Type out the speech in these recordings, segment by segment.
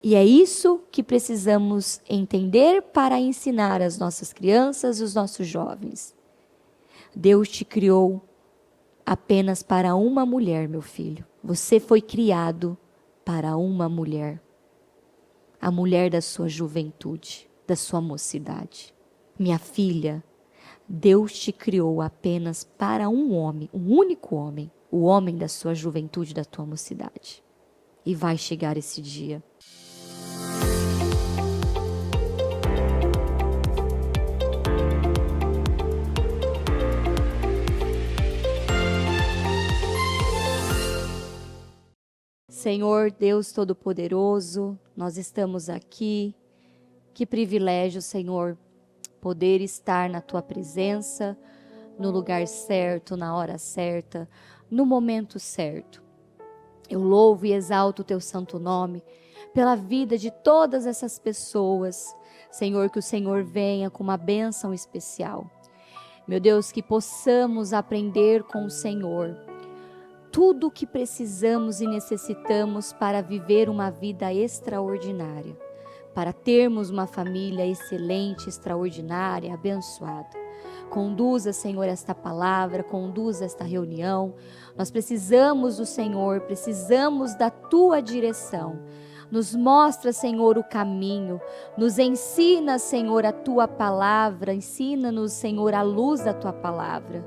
E é isso que precisamos entender para ensinar as nossas crianças e os nossos jovens. Deus te criou apenas para uma mulher, meu filho. Você foi criado para uma mulher. A mulher da sua juventude, da sua mocidade. Minha filha, Deus te criou apenas para um homem, um único homem. O homem da sua juventude, da tua mocidade. E vai chegar esse dia. Senhor Deus Todo-Poderoso, nós estamos aqui. Que privilégio, Senhor, poder estar na Tua presença, no lugar certo, na hora certa, no momento certo. Eu louvo e exalto o Teu santo nome pela vida de todas essas pessoas. Senhor, que o Senhor venha com uma bênção especial. Meu Deus, que possamos aprender com o Senhor tudo o que precisamos e necessitamos para viver uma vida extraordinária, para termos uma família excelente, extraordinária, abençoada. Conduza, Senhor, esta palavra, conduza esta reunião. Nós precisamos do Senhor, precisamos da Tua direção. Nos mostra, Senhor, o caminho, nos ensina, Senhor, a Tua palavra, ensina-nos, Senhor, a luz da Tua palavra.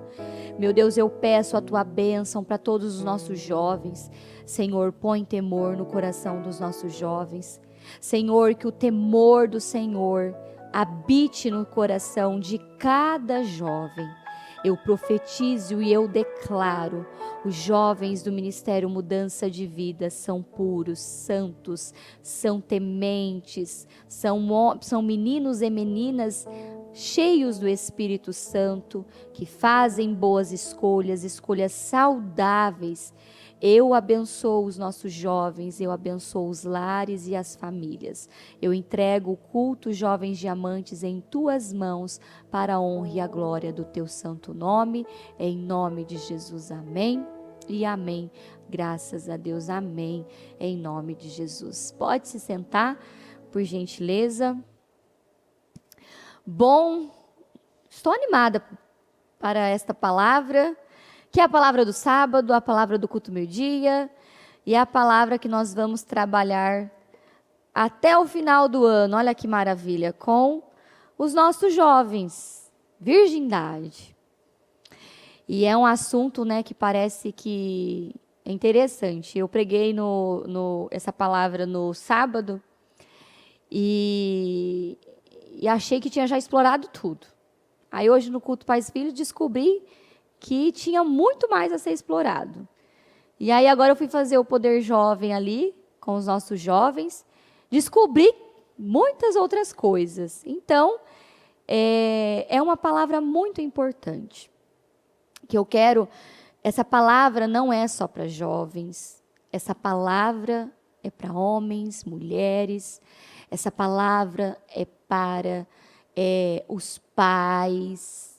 Meu Deus, eu peço a Tua bênção para todos os nossos jovens. Senhor, põe temor no coração dos nossos jovens. Senhor, que o temor do Senhor habite no coração de cada jovem. Eu profetizo e eu declaro, os jovens do Ministério Mudança de Vida são puros, santos, são tementes, são meninos e meninas cheios do Espírito Santo, que fazem boas escolhas, escolhas saudáveis. Eu abençoo os nossos jovens, eu abençoo os lares e as famílias. Eu entrego o culto Jovens Diamantes em Tuas mãos, para a honra e a glória do Teu santo nome, em nome de Jesus, amém e amém. Graças a Deus, amém, em nome de Jesus. Pode se sentar, por gentileza. Bom, estou animada para esta palavra, que é a palavra do sábado, a palavra do culto meio-dia, e a palavra que nós vamos trabalhar até o final do ano, olha que maravilha, com os nossos jovens, virgindade. E é um assunto, né, que parece que é interessante. Eu preguei essa palavra no sábado, e achei que tinha já explorado tudo. Aí hoje no culto Pais e Filhos descobri que tinha muito mais a ser explorado. E aí agora eu fui fazer o Poder Jovem ali, com os nossos jovens, descobri muitas outras coisas. Então, é uma palavra muito importante, que eu quero, essa palavra não é só para jovens, essa palavra é para homens, mulheres, essa palavra é para os pais,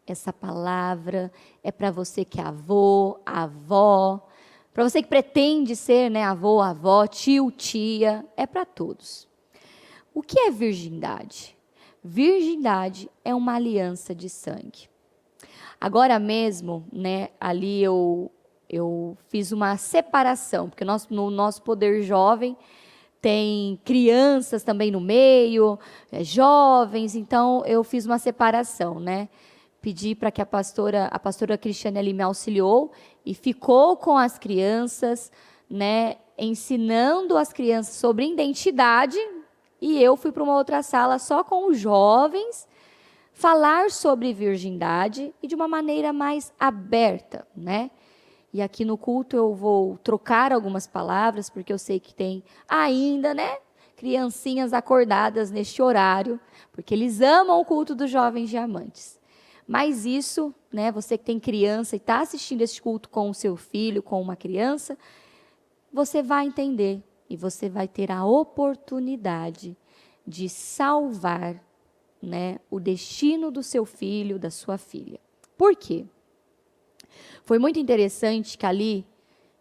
essa palavra é para você que é avô, avó, para você que pretende ser, né, avô, avó, tio, tia, é para todos. O que é virgindade? Virgindade é uma aliança de sangue. Agora mesmo, né, ali eu fiz uma separação, porque no nosso Poder Jovem tem crianças também no meio, jovens, então eu fiz uma separação, né? Pedi para que a pastora Cristiane ali me auxiliou e ficou com as crianças, né, ensinando as crianças sobre identidade, e eu fui para uma outra sala só com os jovens, falar sobre virgindade e de uma maneira mais aberta, né? E aqui no culto eu vou trocar algumas palavras, porque eu sei que tem ainda, né, criancinhas acordadas neste horário, porque eles amam o culto dos Jovens Diamantes. Mas isso, né, você que tem criança e está assistindo esse culto com o seu filho, com uma criança, você vai entender e você vai ter a oportunidade de salvar, né, o destino do seu filho, da sua filha. Por quê? Foi muito interessante que ali,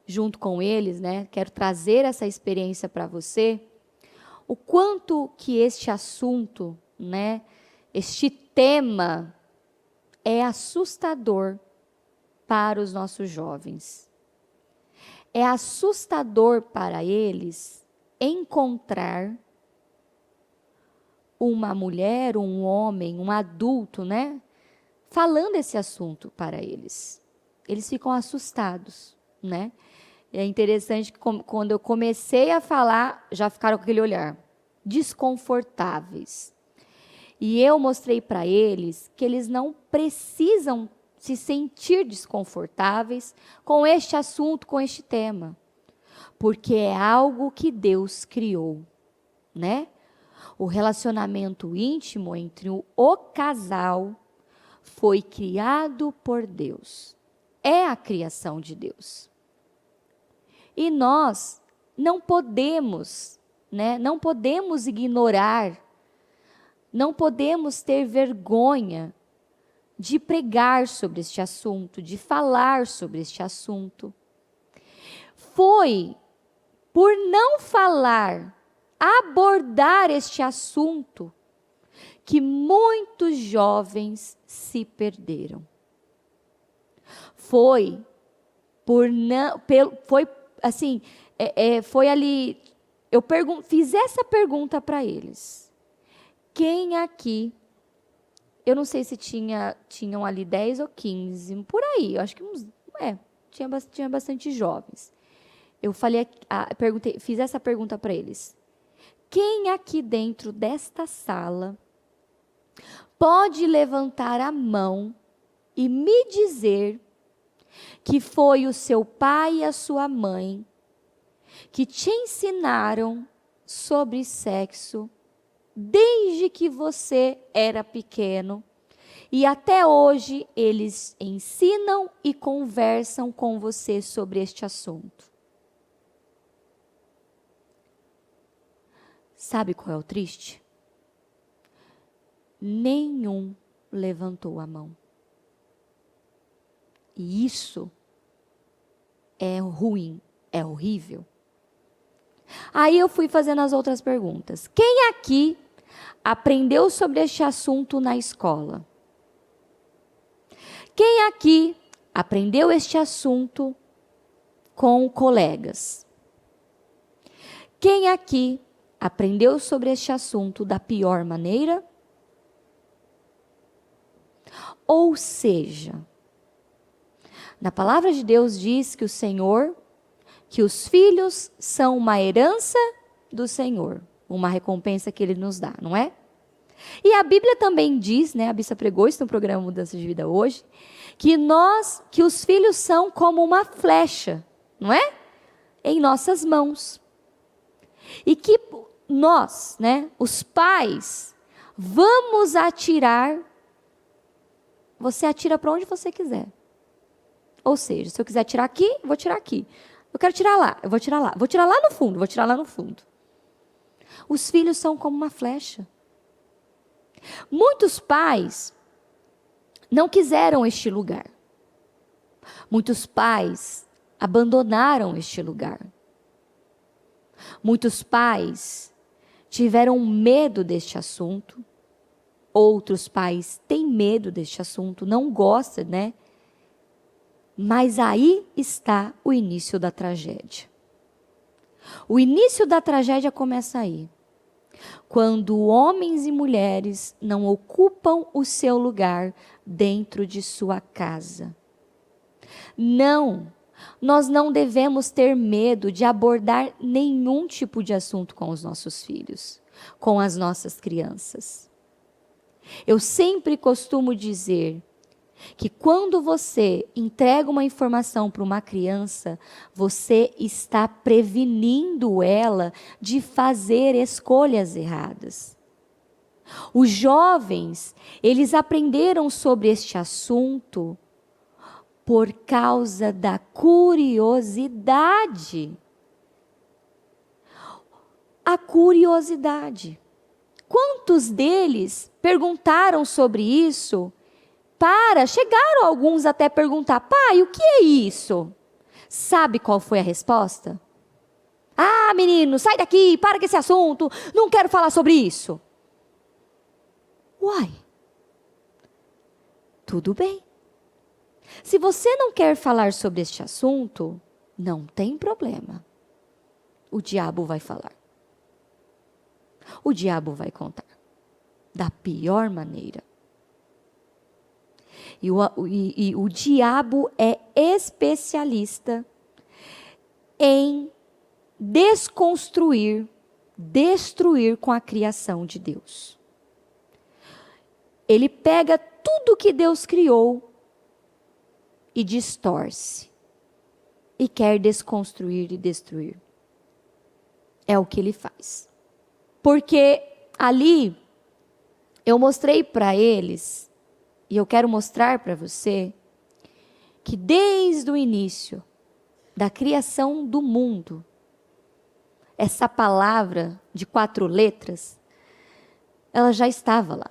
junto com eles, né, quero trazer essa experiência para você. o quanto que este assunto, né, este tema é assustador para os nossos jovens. É assustador para eles encontrar uma mulher, um homem, um adulto, né, falando esse assunto para eles. Eles ficam assustados, né? É interessante que quando eu comecei a falar, já ficaram com aquele olhar, desconfortáveis. E eu mostrei para eles que eles não precisam se sentir desconfortáveis com este assunto, com este tema, porque é algo que Deus criou, né? O relacionamento íntimo entre o casal foi criado por Deus. É a criação de Deus. E nós não podemos, né? Não podemos ignorar, não podemos ter vergonha de pregar sobre este assunto, de falar sobre este assunto. Foi por não falar, abordar este assunto, que muitos jovens se perderam. Foi por não, foi assim, foi ali, fiz essa pergunta para eles. Quem aqui, eu não sei se tinham ali 10 ou 15, por aí, eu acho que tinha bastante jovens. Eu fiz essa pergunta para eles. Quem aqui dentro desta sala pode levantar a mão e me dizer que foi o seu pai e a sua mãe que te ensinaram sobre sexo desde que você era pequeno e até hoje eles ensinam e conversam com você sobre este assunto? Sabe qual é o triste? Nenhum levantou a mão. E isso é ruim, é horrível. Aí eu fui fazendo as outras perguntas. Quem aqui aprendeu sobre este assunto na escola? Quem aqui aprendeu este assunto com colegas? Quem aqui aprendeu sobre este assunto da pior maneira? Ou seja, na palavra de Deus diz que que os filhos são uma herança do Senhor, uma recompensa que Ele nos dá, não é? E a Bíblia também diz, né, a Bissa pregou isso no programa Mudança de Vida hoje, que os filhos são como uma flecha, não é? Em nossas mãos. E que nós, né, os pais, vamos atirar, você atira para onde você quiser. Ou seja, se eu quiser tirar aqui, eu vou tirar aqui. Eu quero tirar lá, eu vou tirar lá. Vou tirar lá no fundo, vou tirar lá no fundo. Os filhos são como uma flecha. Muitos pais não quiseram este lugar. Muitos pais abandonaram este lugar. Muitos pais tiveram medo deste assunto. Outros pais têm medo deste assunto, não gostam, né? Mas aí está o início da tragédia. O início da tragédia começa aí. Quando homens e mulheres não ocupam o seu lugar dentro de sua casa. Não, nós não devemos ter medo de abordar nenhum tipo de assunto com os nossos filhos, com as nossas crianças. Eu sempre costumo dizer que quando você entrega uma informação para uma criança, você está prevenindo ela de fazer escolhas erradas. Os jovens, eles aprenderam sobre este assunto por causa da curiosidade. A curiosidade. Quantos deles perguntaram sobre isso? Chegaram alguns até perguntar, pai, o que é isso? Sabe qual foi a resposta? Ah, menino, sai daqui, para com esse assunto, não quero falar sobre isso. Uai, tudo bem. Se você não quer falar sobre este assunto, não tem problema. O diabo vai falar. O diabo vai contar. Da pior maneira. E o diabo é especialista em desconstruir, destruir com a criação de Deus. Ele pega tudo que Deus criou e distorce. E quer desconstruir e destruir. É o que ele faz. Porque ali eu mostrei para eles, e eu quero mostrar para você, que desde o início da criação do mundo, essa palavra de 4 letras, ela já estava lá.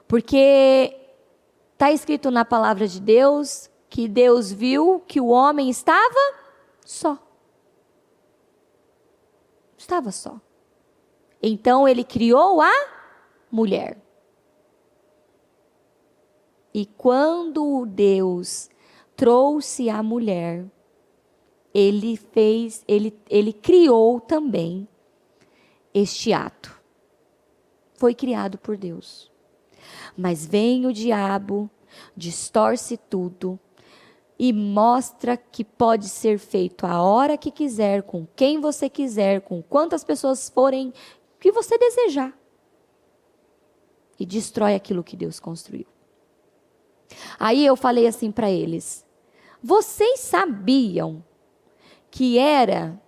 Porque está escrito na palavra de Deus que Deus viu que o homem estava só. Estava só. Então ele criou a mulher. E quando Deus trouxe a mulher, ele criou também este ato. Foi criado por Deus. Mas vem o diabo, distorce tudo e mostra que pode ser feito a hora que quiser, com quem você quiser, com quantas pessoas forem, que você desejar. E destrói aquilo que Deus construiu. Aí eu falei assim para eles: vocês sabiam que era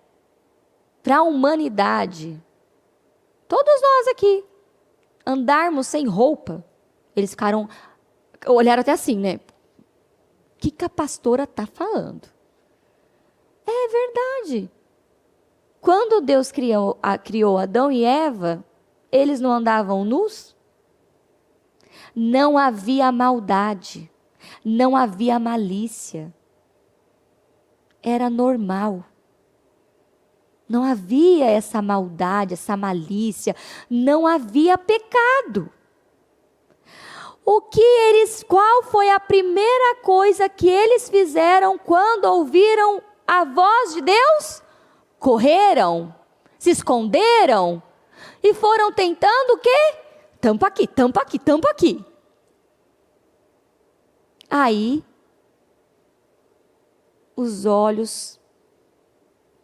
para a humanidade, todos nós aqui, andarmos sem roupa? Eles ficaram, olharam até assim, né? O que a pastora está falando? É verdade. Quando Deus criou Adão e Eva, eles não andavam nus? Não havia maldade, não havia malícia. Era normal. Não havia essa maldade, essa malícia, não havia pecado. Qual foi a primeira coisa que eles fizeram quando ouviram a voz de Deus? Correram, se esconderam e foram tentando o quê? Tampa aqui, tampa aqui, tampa aqui. Aí, os olhos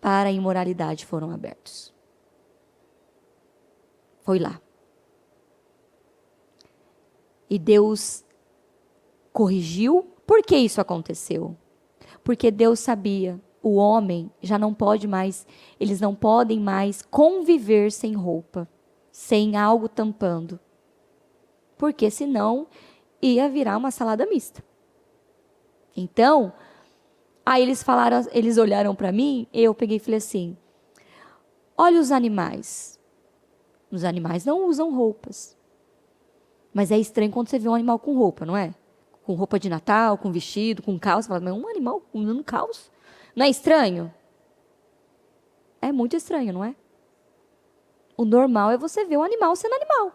para a imoralidade foram abertos. Foi lá. E Deus corrigiu. Por que isso aconteceu? Porque Deus sabia, o homem já não pode mais, eles não podem mais conviver sem roupa, sem algo tampando. Porque senão ia virar uma salada mista. Então, aí eles olharam para mim, eu peguei e falei assim: olha os animais. Os animais não usam roupas. Mas é estranho quando você vê um animal com roupa, não é? Com roupa de Natal, com vestido, com calça. Você fala, mas um animal usando calça? Não é estranho? É muito estranho, não é? O normal é você ver um animal sendo animal.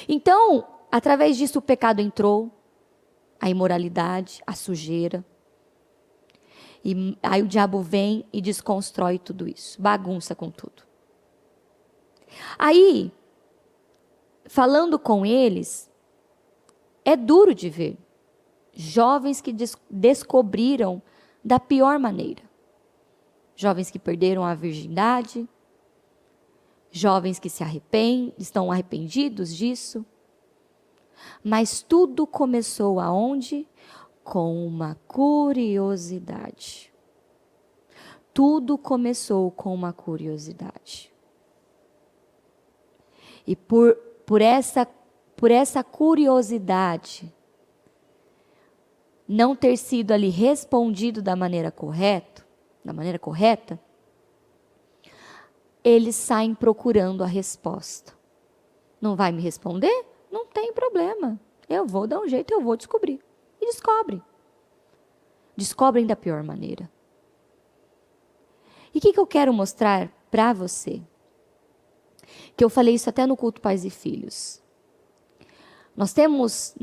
Então, através disso o pecado entrou, a imoralidade, a sujeira. E aí o diabo vem e desconstrói tudo isso, bagunça com tudo. Aí, falando com eles, é duro de ver jovens que descobriram da pior maneira. Jovens que perderam a virgindade, jovens que estão arrependidos disso. Mas tudo começou aonde? Com uma curiosidade. Tudo começou com uma curiosidade. E por essa curiosidade não ter sido ali respondido da maneira correta, eles saem procurando a resposta. Não vai me responder? Não tem problema. Eu vou dar um jeito, eu vou descobrir. E descobrem. Descobrem da pior maneira. E o que eu quero mostrar para você? Que eu falei isso até no culto Pais e Filhos. Nós temos,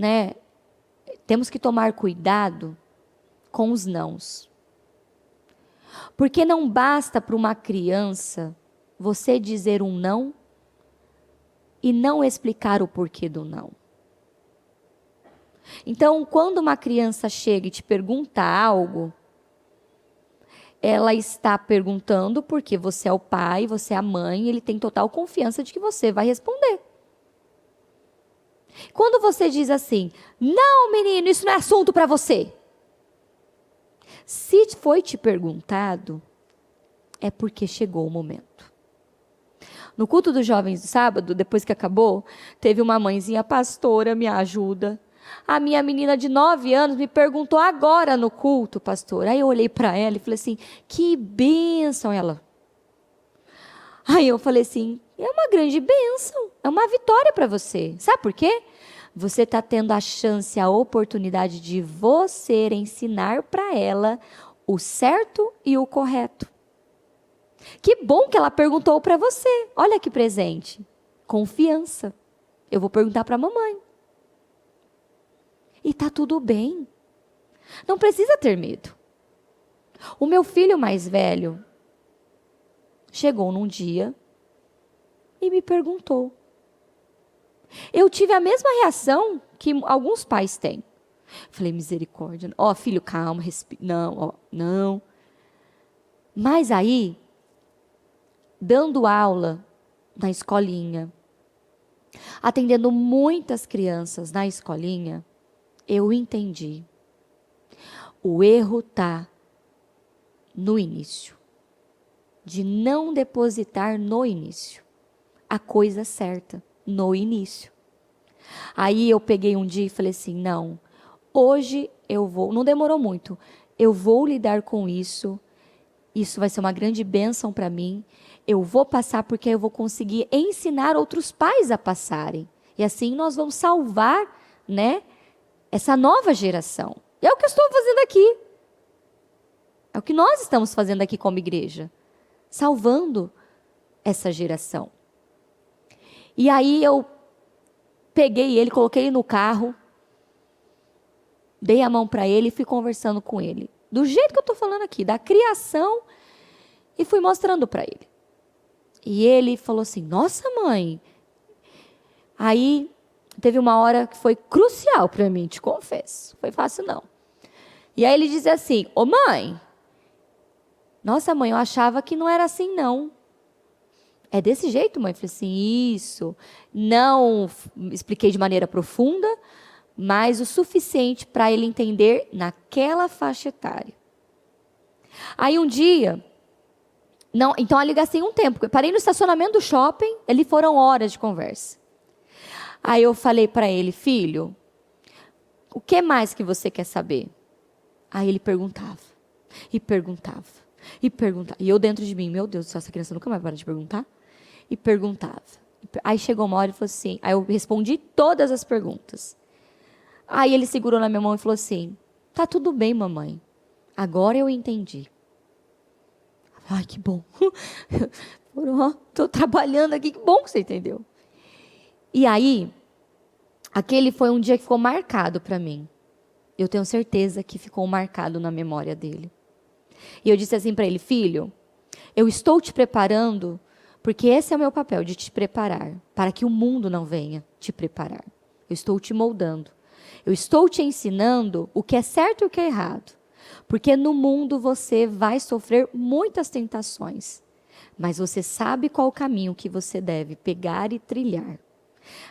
temos que tomar cuidado com os nãos. Porque não basta para uma criança você dizer um não e não explicar o porquê do não. Então, quando uma criança chega e te pergunta algo, ela está perguntando porque você é o pai, você é a mãe, e ele tem total confiança de que você vai responder. Quando você diz assim, não, menino, isso não é assunto para você. Se foi te perguntado, é porque chegou o momento. No culto dos jovens do sábado, depois que acabou, teve uma mãezinha, pastora, me ajuda. A minha menina de 9 anos me perguntou agora no culto, pastor. Aí eu olhei para ela e falei assim, que bênção ela. Aí eu falei assim, é uma grande bênção, é uma vitória para você. Sabe por quê? Você está tendo a chance, a oportunidade de você ensinar para ela o certo e o correto. Que bom que ela perguntou para você. Olha que presente. Confiança. Eu vou perguntar para a mamãe. E está tudo bem. Não precisa ter medo. O meu filho mais velho chegou num dia e me perguntou. Eu tive a mesma reação que alguns pais têm. Falei, misericórdia. Filho, calma, respira. Não. Mas aí, dando aula na escolinha, atendendo muitas crianças na escolinha, eu entendi. O erro está no início. De não depositar no início a coisa certa, no início. Aí eu peguei um dia e falei assim, não, hoje eu vou, não demorou muito, eu vou lidar com isso vai ser uma grande bênção para mim, eu vou passar porque eu vou conseguir ensinar outros pais a passarem. E assim nós vamos salvar, essa nova geração. E é o que eu estou fazendo aqui. É o que nós estamos fazendo aqui como igreja. Salvando essa geração. E aí eu peguei ele, coloquei ele no carro, dei a mão para ele e fui conversando com ele. Do jeito que eu estou falando aqui, da criação, e fui mostrando para ele. E ele falou assim, nossa mãe. Aí teve uma hora que foi crucial para mim, te confesso. Foi fácil não. E aí ele dizia assim, ô mãe, nossa mãe, eu achava que não era assim não. É desse jeito, mãe? Eu falei assim, isso. Não expliquei de maneira profunda, mas o suficiente para ele entender naquela faixa etária. Aí um dia, então ali gastei um tempo. Eu parei no estacionamento do shopping, ali foram horas de conversa. Aí eu falei para ele, filho, o que mais que você quer saber? Aí ele perguntava, e perguntava, e perguntava. E eu dentro de mim, meu Deus do céu, essa criança nunca mais para de perguntar. E perguntava. Aí chegou uma hora e falou assim, aí eu respondi todas as perguntas. Aí ele segurou na minha mão e falou assim, tá tudo bem, mamãe. Agora eu entendi. Ai, que bom. Estou trabalhando aqui, que bom que você entendeu. E aí, aquele foi um dia que ficou marcado para mim. Eu tenho certeza que ficou marcado na memória dele. E eu disse assim para ele, filho, eu estou te preparando, porque esse é o meu papel, de te preparar, para que o mundo não venha te preparar. Eu estou te moldando. Eu estou te ensinando o que é certo e o que é errado. Porque no mundo você vai sofrer muitas tentações. Mas você sabe qual o caminho que você deve pegar e trilhar.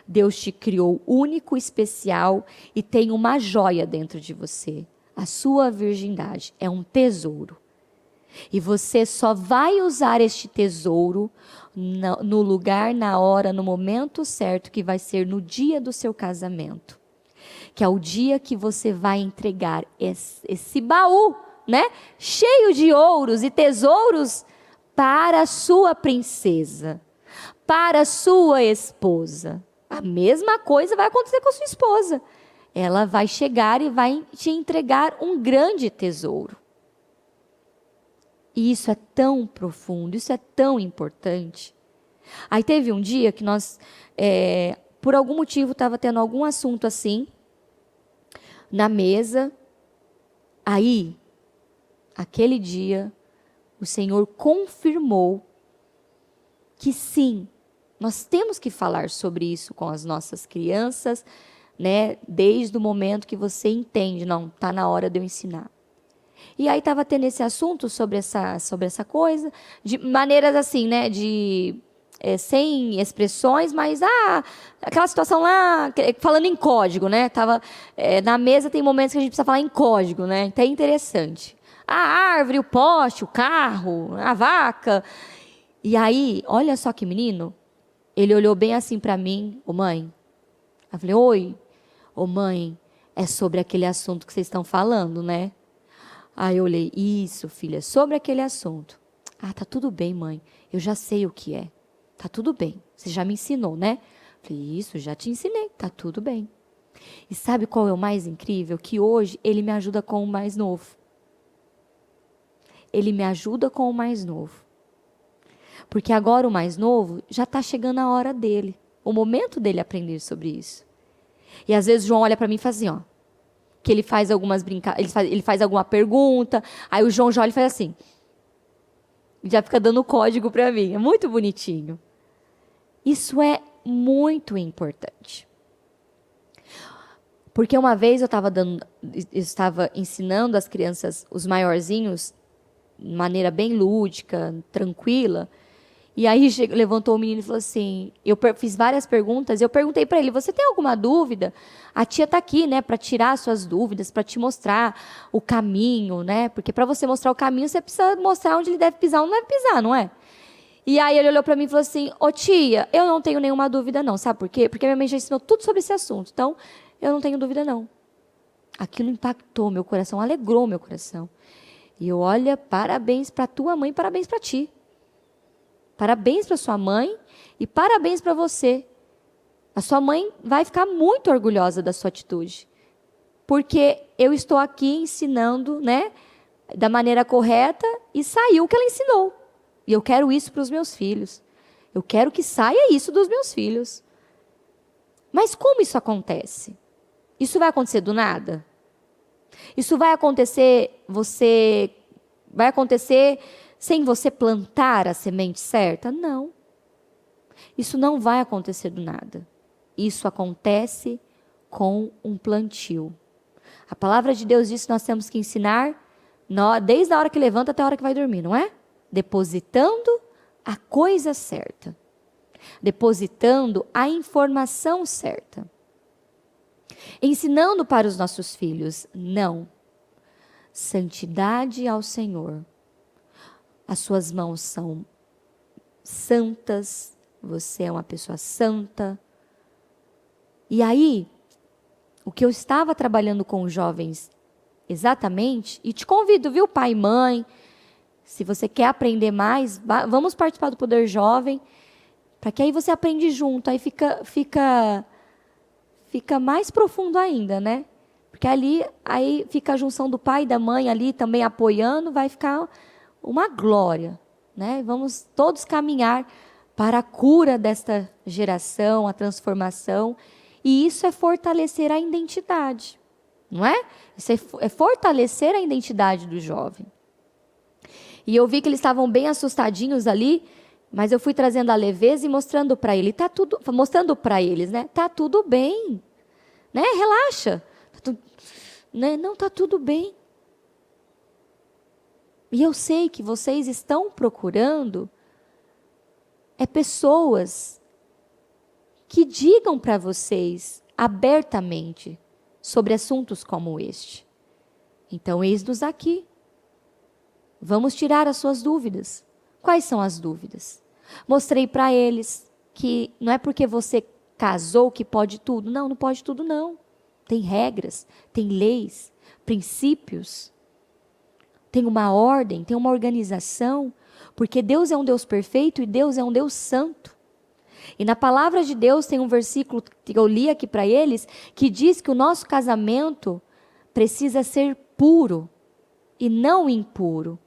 Deus te criou único, especial e tem uma joia dentro de você. A sua virgindade é um tesouro. E você só vai usar este tesouro no lugar, na hora, no momento certo, que vai ser no dia do seu casamento. Que é o dia que você vai entregar esse baú, cheio de ouros e tesouros para a sua princesa, para a sua esposa. A mesma coisa vai acontecer com a sua esposa. Ela vai chegar e vai te entregar um grande tesouro. E isso é tão profundo, isso é tão importante. Aí teve um dia que nós, por algum motivo, estava tendo algum assunto assim, na mesa. Aí, aquele dia, o Senhor confirmou que sim, nós temos que falar sobre isso com as nossas crianças, né? Desde o momento que você entende, não, está na hora de eu ensinar. E aí estava tendo esse assunto sobre essa coisa, de maneiras assim, né? Sem expressões, mas aquela situação lá, falando em código, né? Na mesa tem momentos que a gente precisa falar em código, né? Então é interessante. A árvore, o poste, o carro, a vaca. E aí, olha só que menino, ele olhou bem assim para mim, ô mãe. Eu falei, oi, ô mãe, é sobre aquele assunto que vocês estão falando, né? Aí eu olhei, isso, filha, sobre aquele assunto. Tá tudo bem, mãe, eu já sei o que é. Tá tudo bem, você já me ensinou, né? Falei, isso, já te ensinei, tá tudo bem. E sabe qual é o mais incrível? Que hoje ele me ajuda com o mais novo. Ele me ajuda com o mais novo. Porque agora o mais novo já está chegando a hora dele. O momento dele aprender sobre isso. E às vezes o João olha para mim e faz assim, ó. Que ele faz algumas brincadeiras, ele faz alguma pergunta. Aí o João já olha e faz assim. Já fica dando código para mim. É muito bonitinho. Isso é muito importante. Porque uma vez eu estava ensinando as crianças, os maiorzinhos, de maneira bem lúdica, tranquila. E aí levantou o menino e falou assim, eu fiz várias perguntas, eu perguntei para ele, você tem alguma dúvida? A tia está aqui, né, para tirar suas dúvidas, para te mostrar o caminho, né? Porque para você mostrar o caminho, você precisa mostrar onde ele deve pisar ou não deve pisar, não é? E aí ele olhou para mim e falou assim, ô tia, eu não tenho nenhuma dúvida não, sabe por quê? Porque minha mãe já ensinou tudo sobre esse assunto, então eu não tenho dúvida não. Aquilo impactou meu coração, alegrou meu coração. E eu, olha, parabéns para tua mãe, parabéns para ti. Parabéns para sua mãe e parabéns para você. A sua mãe vai ficar muito orgulhosa da sua atitude. Porque eu estou aqui ensinando, né, da maneira correta e saiu o que ela ensinou. E eu quero isso para os meus filhos. Eu quero que saia isso dos meus filhos. Mas como isso acontece? Isso vai acontecer do nada? Isso vai acontecer sem você plantar a semente certa? Não. Isso não vai acontecer do nada. Isso acontece com um plantio. A palavra de Deus diz que nós temos que ensinar desde a hora que levanta até a hora que vai dormir, não é? Depositando a coisa certa. Depositando a informação certa. Ensinando para os nossos filhos, não. Santidade ao Senhor. As suas mãos são santas, você é uma pessoa santa. E aí, o que eu estava trabalhando com os jovens exatamente, e te convido, viu, pai e mãe, se você quer aprender mais, vamos participar do Poder Jovem, para que aí você aprende junto, aí fica mais profundo ainda, né? Porque aí fica a junção do pai e da mãe ali também apoiando, vai ficar uma glória, né? Vamos todos caminhar para a cura desta geração, a transformação, e isso é fortalecer a identidade, não é? Isso é fortalecer a identidade do jovem. E eu vi que eles estavam bem assustadinhos ali, mas eu fui trazendo a leveza e mostrando para eles, né? Tá tudo bem, né? Relaxa, né? Não, tá tudo bem. E eu sei que vocês estão procurando pessoas que digam para vocês abertamente sobre assuntos como este. Então, eis-nos aqui. Vamos tirar as suas dúvidas. Quais são as dúvidas? Mostrei para eles que não é porque você casou que pode tudo. Não, não pode tudo não. Tem regras, tem leis, princípios. Tem uma ordem, tem uma organização, porque Deus é um Deus perfeito e Deus é um Deus santo. E na palavra de Deus tem um versículo que eu li aqui para eles, que diz que o nosso casamento precisa ser puro e não impuro.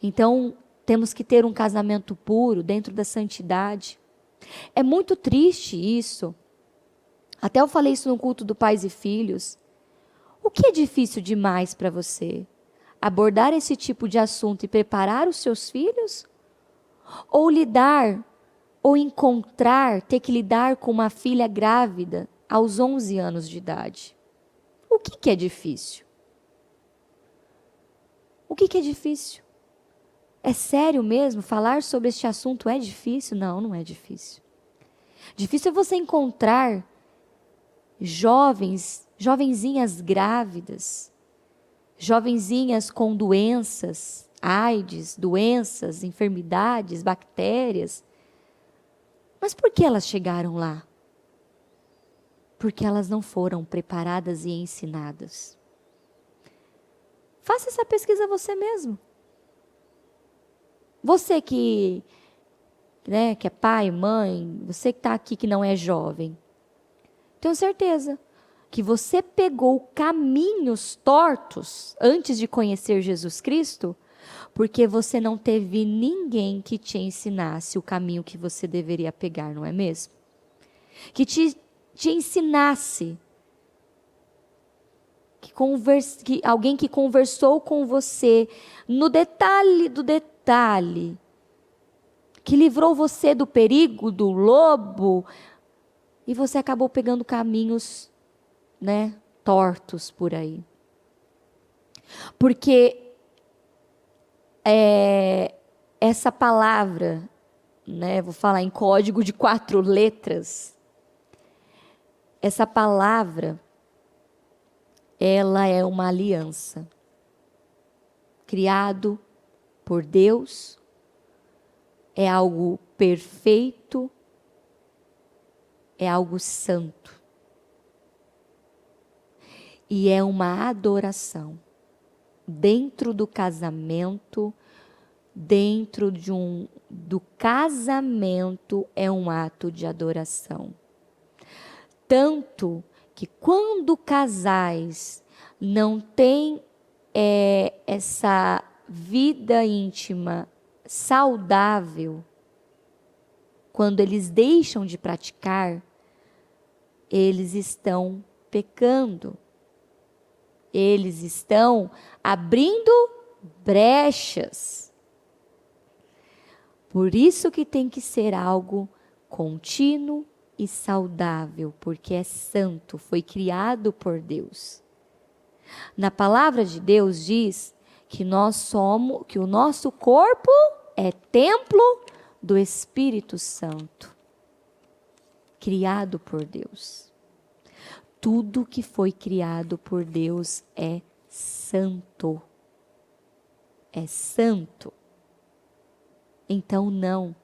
Então, temos que ter um casamento puro, dentro da santidade. É muito triste isso. Até eu falei isso no culto do Pais e Filhos. O que é difícil demais para você? Abordar esse tipo de assunto e preparar os seus filhos? Ou lidar, ou encontrar, ter que lidar com uma filha grávida aos 11 anos de idade? O que é difícil? O que é difícil? É sério mesmo? Falar sobre este assunto é difícil? Não, não é difícil. Difícil é você encontrar jovenzinhas grávidas, jovenzinhas com doenças, AIDS, doenças, enfermidades, bactérias. Mas por que elas chegaram lá? Porque elas não foram preparadas e ensinadas. Faça essa pesquisa você mesmo. Você que é pai, mãe, você que está aqui que não é jovem, tenho certeza que você pegou caminhos tortos antes de conhecer Jesus Cristo, porque você não teve ninguém que te ensinasse o caminho que você deveria pegar, não é mesmo? Que te ensinasse, que alguém que conversou com você no detalhe do detalhe, que livrou você do perigo, do lobo, e você acabou pegando caminhos, tortos por aí. Porque essa palavra, vou falar em código de 4 letras, essa palavra, ela é uma aliança, criado por Deus, é algo perfeito, é algo santo. E é uma adoração. Dentro do casamento, do casamento é um ato de adoração. Tanto que quando casais não têm essa vida íntima saudável, quando eles deixam de praticar, eles estão pecando. Eles estão abrindo brechas. Por isso que tem que ser algo contínuo e saudável, porque é santo, foi criado por Deus. Na palavra de Deus diz que que o nosso corpo é templo do Espírito Santo, criado por Deus. Tudo que foi criado por Deus é santo. É santo. Então não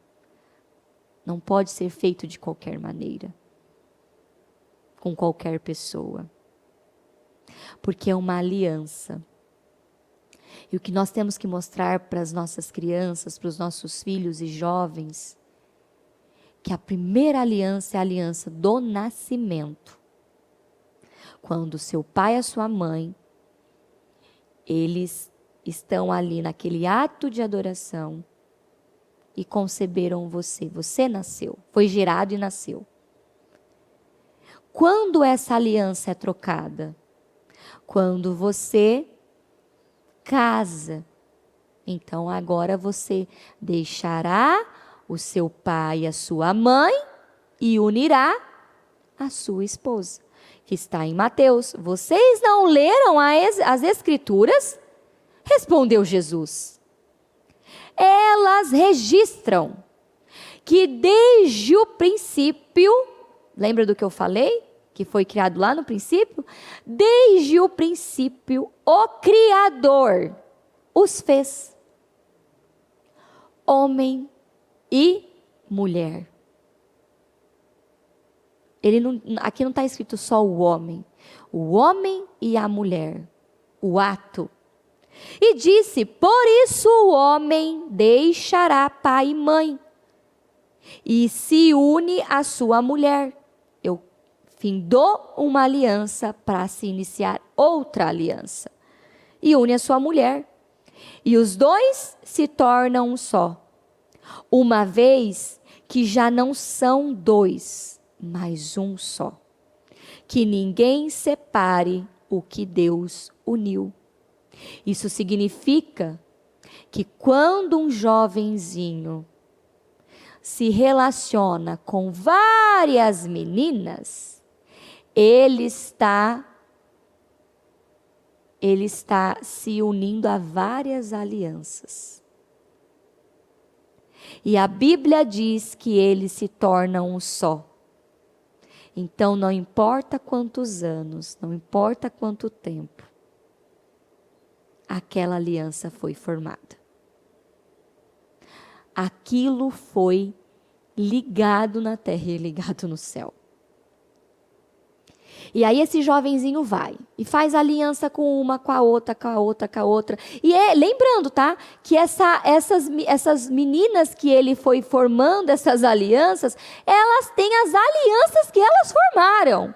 pode ser feito de qualquer maneira, com qualquer pessoa, porque é uma aliança. E o que nós temos que mostrar para as nossas crianças, para os nossos filhos e jovens, que a primeira aliança é a aliança do nascimento. Quando seu pai e a sua mãe, eles estão ali naquele ato de adoração e conceberam você. Você nasceu, foi gerado e nasceu. Quando essa aliança é trocada? Quando você casa. Então agora você deixará o seu pai e a sua mãe e unirá a sua esposa, que está em Mateus. Vocês não leram as Escrituras? Respondeu Jesus. Elas registram que desde o princípio, lembra do que eu falei? Que foi criado lá no princípio? Desde o princípio, o Criador os fez. Homem e mulher. Aqui não está escrito só o homem e a mulher, o ato. E disse: por isso o homem deixará pai e mãe e se une à sua mulher. Eu findou uma aliança para se iniciar outra aliança. E une a sua mulher. E os dois se tornam um só, uma vez que já não são dois, mas um só. Que ninguém separe o que Deus uniu. Isso significa que quando um jovenzinho se relaciona com várias meninas, ele está se unindo a várias alianças. E a Bíblia diz que eles se tornam um só. Então, não importa quantos anos, não importa quanto tempo, aquela aliança foi formada. Aquilo foi ligado na terra e ligado no céu. E aí esse jovenzinho vai e faz aliança com uma, com a outra, com a outra, com a outra. E lembrando, tá? Que essas meninas que ele foi formando, essas alianças, elas têm as alianças que elas formaram.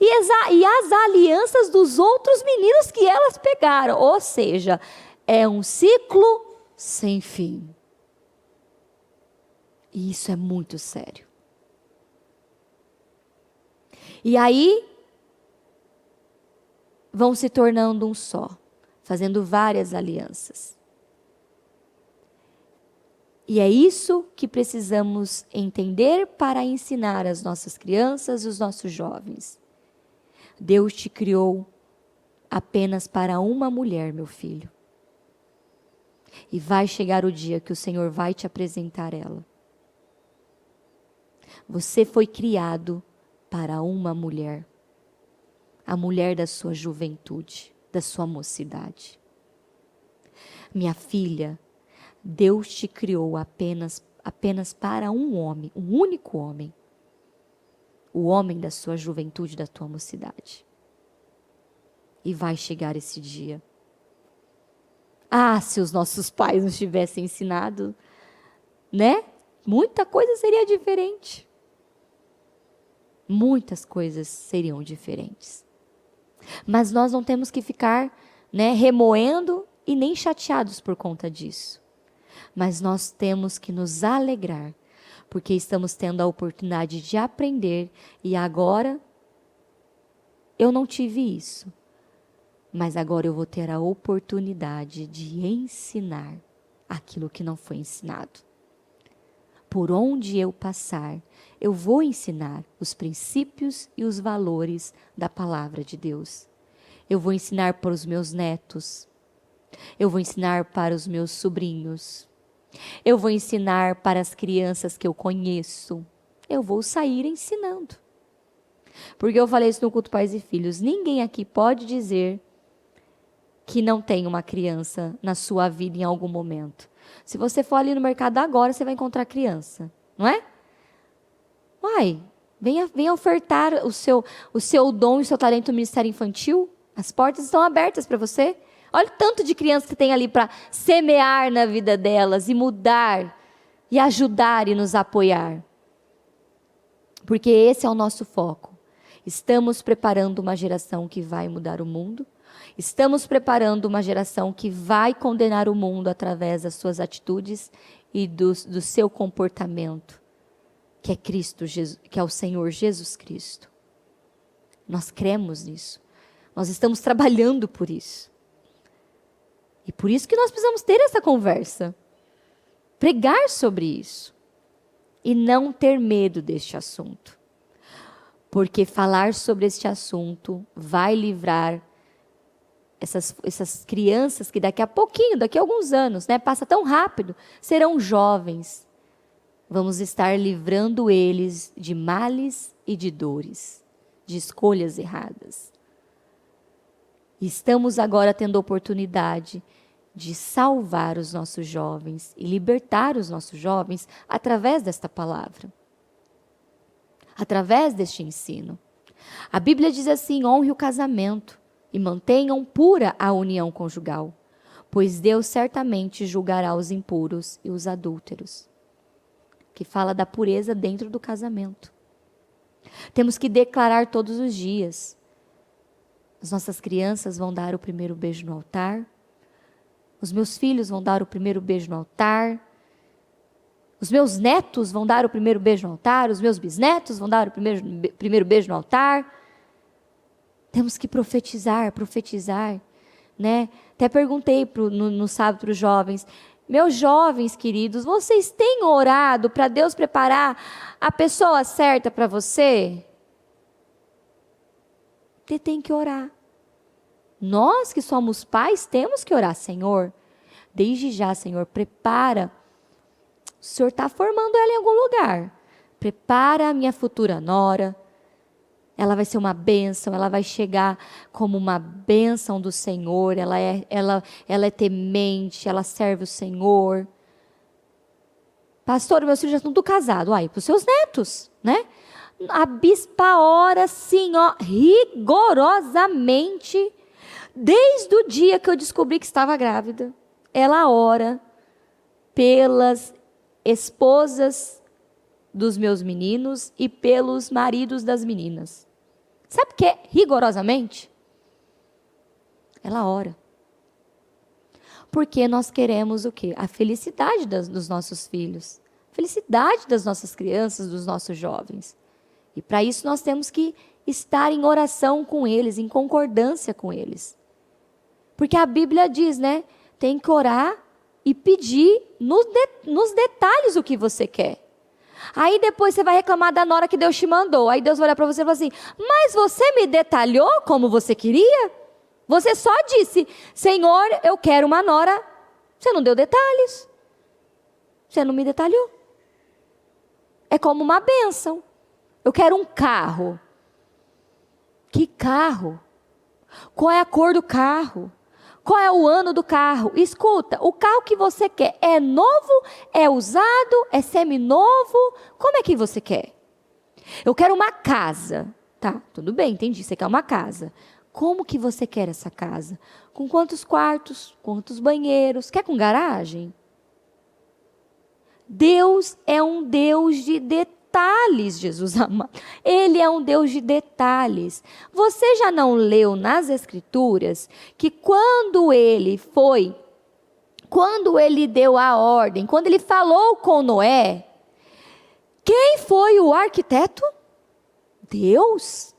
E as alianças dos outros meninos que elas pegaram. Ou seja, é um ciclo sem fim. E isso é muito sério. E aí vão se tornando um só, fazendo várias alianças. E é isso que precisamos entender para ensinar as nossas crianças e os nossos jovens. Deus te criou apenas para uma mulher, meu filho. E vai chegar o dia que o Senhor vai te apresentar ela. Você foi criado para uma mulher. A mulher da sua juventude, da sua mocidade. Minha filha, Deus te criou apenas para um homem, um único homem. O homem da sua juventude, da tua mocidade. E vai chegar esse dia. Ah, se os nossos pais nos tivessem ensinado, né? Muita coisa seria diferente. Muitas coisas seriam diferentes. Mas nós não temos que ficar, né, remoendo e nem chateados por conta disso. Mas nós temos que nos alegrar, porque estamos tendo a oportunidade de aprender e agora eu não tive isso. Mas agora eu vou ter a oportunidade de ensinar aquilo que não foi ensinado. Por onde eu passar, eu vou ensinar os princípios e os valores da palavra de Deus. Eu vou ensinar para os meus netos. Eu vou ensinar para os meus sobrinhos. Eu vou ensinar para as crianças que eu conheço. Eu vou sair ensinando. Porque eu falei isso no culto Pais e Filhos. Ninguém aqui pode dizer que não tem uma criança na sua vida em algum momento. Se você for ali no mercado agora, você vai encontrar criança, não é? Uai, venha ofertar o seu dom e o seu talento no ministério infantil. As portas estão abertas para você. Olha o tanto de crianças que tem ali para semear na vida delas e mudar, e ajudar e nos apoiar. Porque esse é o nosso foco. Estamos preparando uma geração que vai mudar o mundo. Estamos preparando uma geração que vai condenar o mundo através das suas atitudes e do seu comportamento, que é Cristo Jesus, que é o Senhor Jesus Cristo. Nós cremos nisso. Nós estamos trabalhando por isso. E por isso que nós precisamos ter essa conversa. Pregar sobre isso. E não ter medo deste assunto. Porque falar sobre este assunto vai livrar essas crianças que daqui a pouquinho, daqui a alguns anos, né, passa tão rápido, serão jovens. Vamos estar livrando eles de males e de dores, de escolhas erradas. Estamos agora tendo a oportunidade de salvar os nossos jovens e libertar os nossos jovens através desta palavra. Através deste ensino. A Bíblia diz assim: honre o casamento e mantenham pura a união conjugal, pois Deus certamente julgará os impuros e os adúlteros. Que fala da pureza dentro do casamento. Temos que declarar todos os dias. As nossas crianças vão dar o primeiro beijo no altar. Os meus filhos vão dar o primeiro beijo no altar. Os meus netos vão dar o primeiro beijo no altar. Os meus bisnetos vão dar o primeiro beijo no altar. Temos que profetizar, né? Até perguntei no sábado para os jovens: meus jovens queridos, vocês têm orado para Deus preparar a pessoa certa para você? Você tem que orar. Nós que somos pais temos que orar: Senhor, desde já, Senhor, prepara. O Senhor está formando ela em algum lugar. Prepara a minha futura nora. Ela vai ser uma bênção, ela vai chegar como uma bênção do Senhor, ela é temente, ela serve o Senhor. Pastor, meus filhos já estão tudo casados. Aí, para os seus netos, né? A bispa ora assim, ó, rigorosamente, desde o dia que eu descobri que estava grávida. Ela ora pelas esposas dos meus meninos e pelos maridos das meninas. Sabe o que é rigorosamente? Ela ora. Porque nós queremos o quê? A felicidade dos nossos filhos. A felicidade das nossas crianças, dos nossos jovens. E para isso nós temos que estar em oração com eles, em concordância com eles. Porque a Bíblia diz, né? Tem que orar e pedir nos detalhes o que você quer. Aí depois você vai reclamar da nora que Deus te mandou. Aí Deus vai olhar para você e falar assim: mas você me detalhou como você queria? Você só disse: Senhor, eu quero uma nora. Você não deu detalhes. Você não me detalhou. É como uma bênção. Eu quero um carro. Que carro? Qual é a cor do carro? Qual é o ano do carro? Escuta, o carro que você quer é novo, é usado, é seminovo? Como é que você quer? Eu quero uma casa. Tá, tudo bem, entendi, você quer uma casa. Como que você quer essa casa? Com quantos quartos? Quantos banheiros? Quer com garagem? Deus é um Deus de detalhes, Jesus amado. Ele é um Deus de detalhes. Você já não leu nas Escrituras que quando ele deu a ordem, quando ele falou com Noé, quem foi o arquiteto? Deus.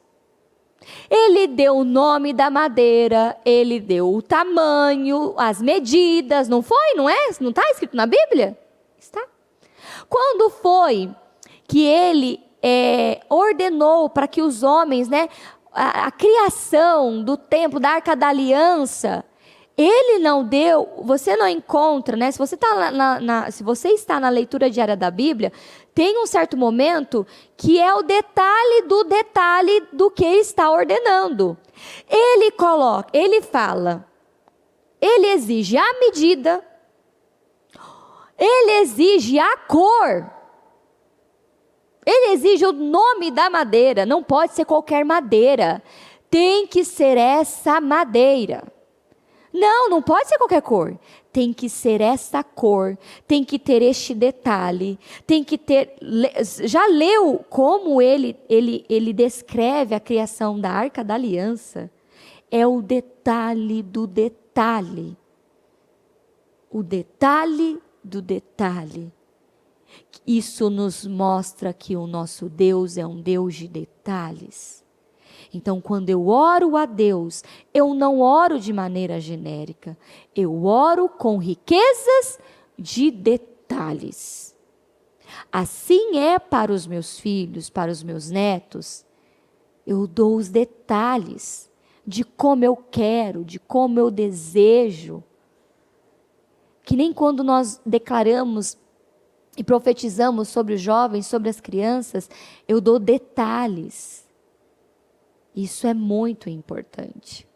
Ele deu o nome da madeira, ele deu o tamanho, as medidas, não foi? Não é? Não está escrito na Bíblia? Está. Quando foi que ele ordenou para que os homens, né, a criação do templo, da Arca da Aliança, ele não deu, você não encontra, né, se você está na leitura diária da Bíblia, tem um certo momento que é o detalhe do que ele está ordenando. Ele fala, ele exige a medida, ele exige a cor, ele exige o nome da madeira. Não pode ser qualquer madeira, tem que ser essa madeira. Não pode ser qualquer cor, tem que ser essa cor, tem que ter este detalhe, tem que ter, já leu como ele descreve a criação da Arca da Aliança? É o detalhe do detalhe, o detalhe do detalhe. Isso nos mostra que o nosso Deus é um Deus de detalhes. Então, quando eu oro a Deus, eu não oro de maneira genérica. Eu oro com riquezas de detalhes. Assim é para os meus filhos, para os meus netos. Eu dou os detalhes de como eu quero, de como eu desejo. Que nem quando nós declaramos e profetizamos sobre os jovens, sobre as crianças, eu dou detalhes. Isso é muito importante.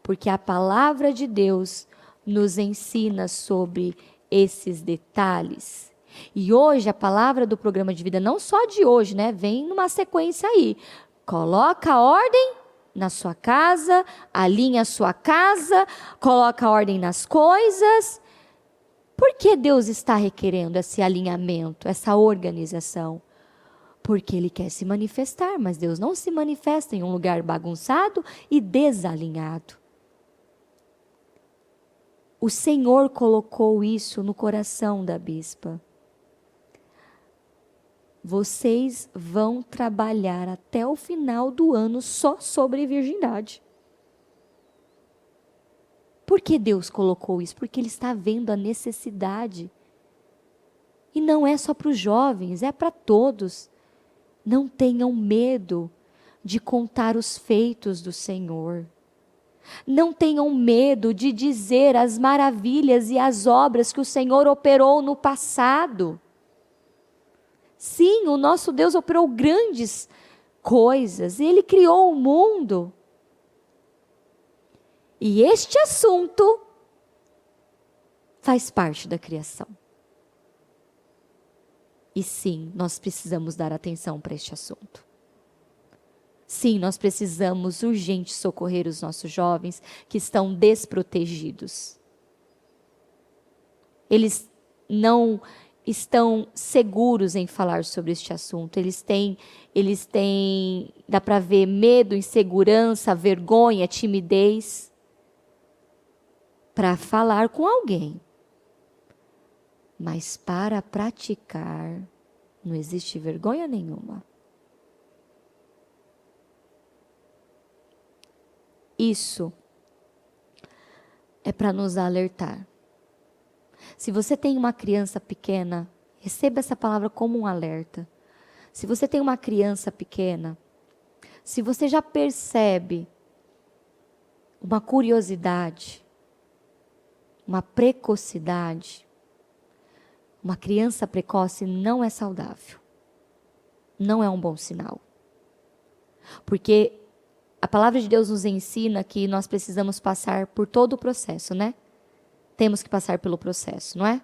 Porque a palavra de Deus nos ensina sobre esses detalhes. E hoje a palavra do programa de vida, não só de hoje, né? Vem numa sequência aí. Coloca a ordem na sua casa, alinha a sua casa, coloca a ordem nas coisas. Por que Deus está requerendo esse alinhamento, essa organização? Porque Ele quer se manifestar, mas Deus não se manifesta em um lugar bagunçado e desalinhado. O Senhor colocou isso no coração da bispa. Vocês vão trabalhar até o final do ano só sobre virgindade. Por que Deus colocou isso? Porque Ele está vendo a necessidade. E não é só para os jovens, é para todos. Não tenham medo de contar os feitos do Senhor. Não tenham medo de dizer as maravilhas e as obras que o Senhor operou no passado. Sim, o nosso Deus operou grandes coisas. Ele criou o mundo. E este assunto faz parte da criação. E sim, nós precisamos dar atenção para este assunto. Sim, nós precisamos urgente socorrer os nossos jovens que estão desprotegidos. Eles não estão seguros em falar sobre este assunto. Eles têm, dá para ver, medo, insegurança, vergonha, timidez para falar com alguém. Mas para praticar, não existe vergonha nenhuma. Isso é para nos alertar. Se você tem uma criança pequena, receba essa palavra como um alerta. Se você tem uma criança pequena, se você já percebe uma curiosidade, uma precocidade, uma criança precoce não é saudável. Não é um bom sinal. Porque a palavra de Deus nos ensina que nós precisamos passar por todo o processo, né? Temos que passar pelo processo, não é?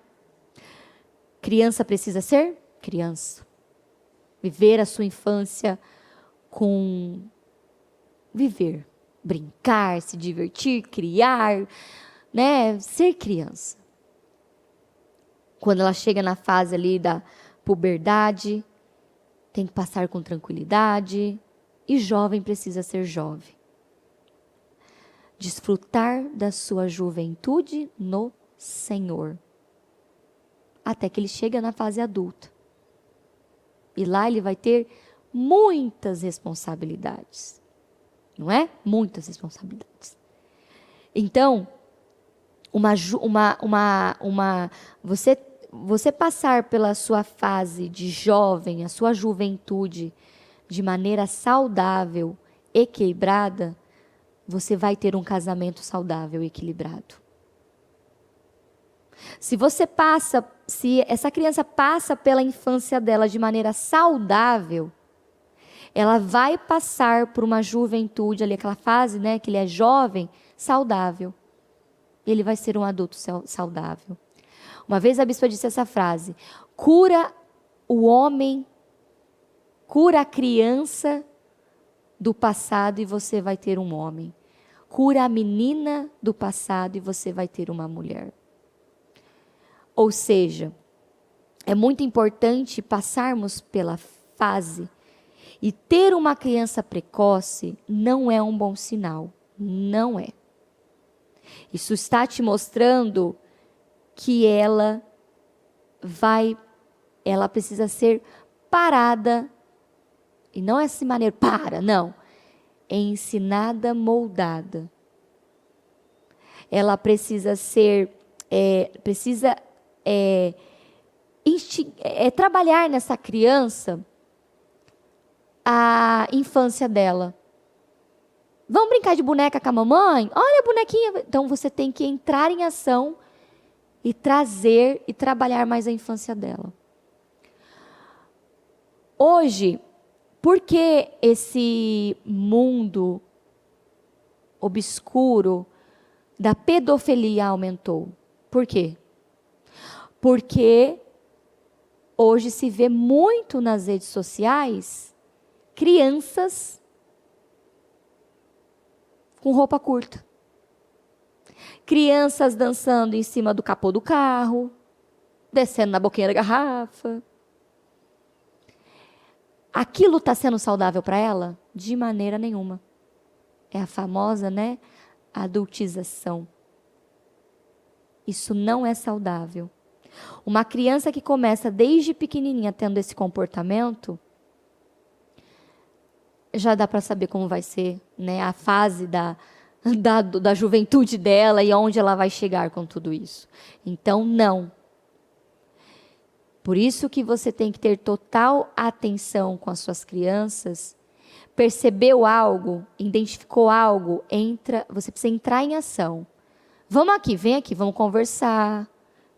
Criança precisa ser criança. Viver a sua infância com viver, brincar, se divertir, criar, né? Ser criança. Quando ela chega na fase ali da puberdade, tem que passar com tranquilidade. E jovem precisa ser jovem. Desfrutar da sua juventude no Senhor. Até que ele chega na fase adulta. E lá ele vai ter muitas responsabilidades. Não é? Muitas responsabilidades. Então, você passar pela sua fase de jovem, a sua juventude, de maneira saudável, equilibrada, você vai ter um casamento saudável e equilibrado. Se essa criança passa pela infância dela de maneira saudável, ela vai passar por uma juventude ali, aquela fase, né, que ele é jovem, saudável. Ele vai ser um adulto saudável. Uma vez a bispa disse essa frase: cura o homem, cura a criança do passado e você vai ter um homem. Cura a menina do passado e você vai ter uma mulher. Ou seja, é muito importante passarmos pela fase. E ter uma criança precoce não é um bom sinal. Não é. Isso está te mostrando que ela precisa ser parada. E não é assim maneira, não. É ensinada, moldada. Ela precisa ser, trabalhar nessa criança a infância dela. Vamos brincar de boneca com a mamãe? Olha a bonequinha. Então você tem que entrar em ação e trazer e trabalhar mais a infância dela. Hoje, por que esse mundo obscuro da pedofilia aumentou? Por quê? Porque hoje se vê muito nas redes sociais crianças com roupa curta. Crianças dançando em cima do capô do carro, descendo na boquinha da garrafa. Aquilo está sendo saudável para ela? De maneira nenhuma. É a famosa, adultização. Isso não é saudável. Uma criança que começa desde pequenininha tendo esse comportamento, já dá para saber como vai ser, né, a fase da juventude dela e aonde ela vai chegar com tudo isso. Então, não. Por isso que você tem que ter total atenção com as suas crianças. Percebeu algo, identificou algo, você precisa entrar em ação. Vamos aqui, vem aqui, vamos conversar.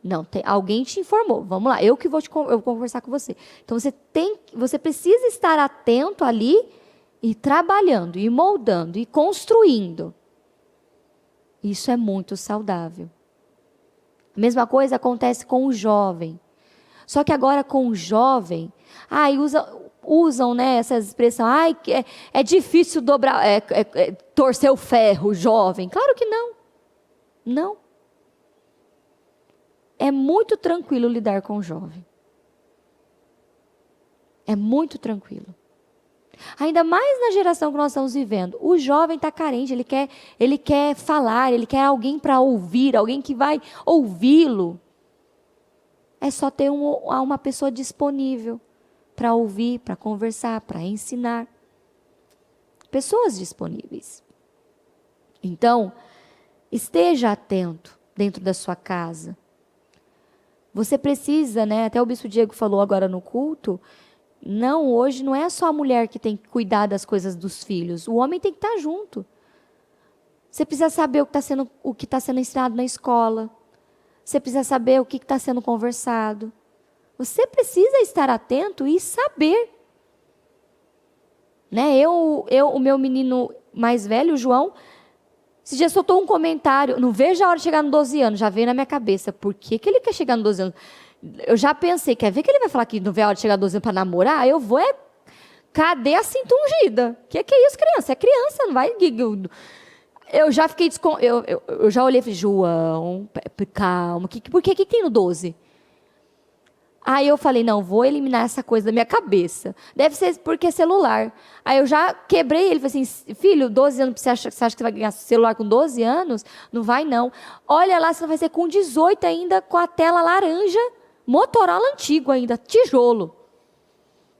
Não, alguém te informou, vamos lá, eu vou conversar com você. Então, você precisa estar atento ali e trabalhando, e moldando, e construindo. Isso é muito saudável. A mesma coisa acontece com o jovem. Só que agora com o jovem, usam, né, essa expressão, é difícil torcer o ferro, jovem. Claro que não. Não. É muito tranquilo lidar com o jovem. É muito tranquilo. Ainda mais na geração que nós estamos vivendo. O jovem está carente, ele quer falar, ele quer alguém para ouvir, alguém que vai ouvi-lo. É só ter uma pessoa disponível para ouvir, para conversar, para ensinar. Pessoas disponíveis. Então, esteja atento dentro da sua casa. Você precisa, né? Até o bispo Diego falou agora no culto. Não, hoje não é só a mulher que tem que cuidar das coisas dos filhos. O homem tem que estar junto. Você precisa saber o que está sendo ensinado na escola. Você precisa saber o que está sendo conversado. Você precisa estar atento e saber. Né? O meu menino mais velho, o João, esse dia soltou um comentário. Não vejo a hora de chegar nos 12 anos. Já veio na minha cabeça. Por que ele quer chegar nos 12 anos? Eu já pensei, quer ver que ele vai falar que não vê a hora de chegar a 12 anos para namorar? Eu vou cadê a cinta ungida? Que é isso, criança? É criança, não vai... Eu já fiquei... Eu já olhei e falei, João, calma, por que tem no 12? Aí eu falei, não, vou eliminar essa coisa da minha cabeça. Deve ser porque é celular. Aí eu já quebrei ele, falei assim, filho, 12 anos, você acha que você vai ganhar celular com 12 anos? Não vai, não. Olha lá, você vai ser com 18 ainda, com a tela laranja, Motorola antigo ainda, tijolo.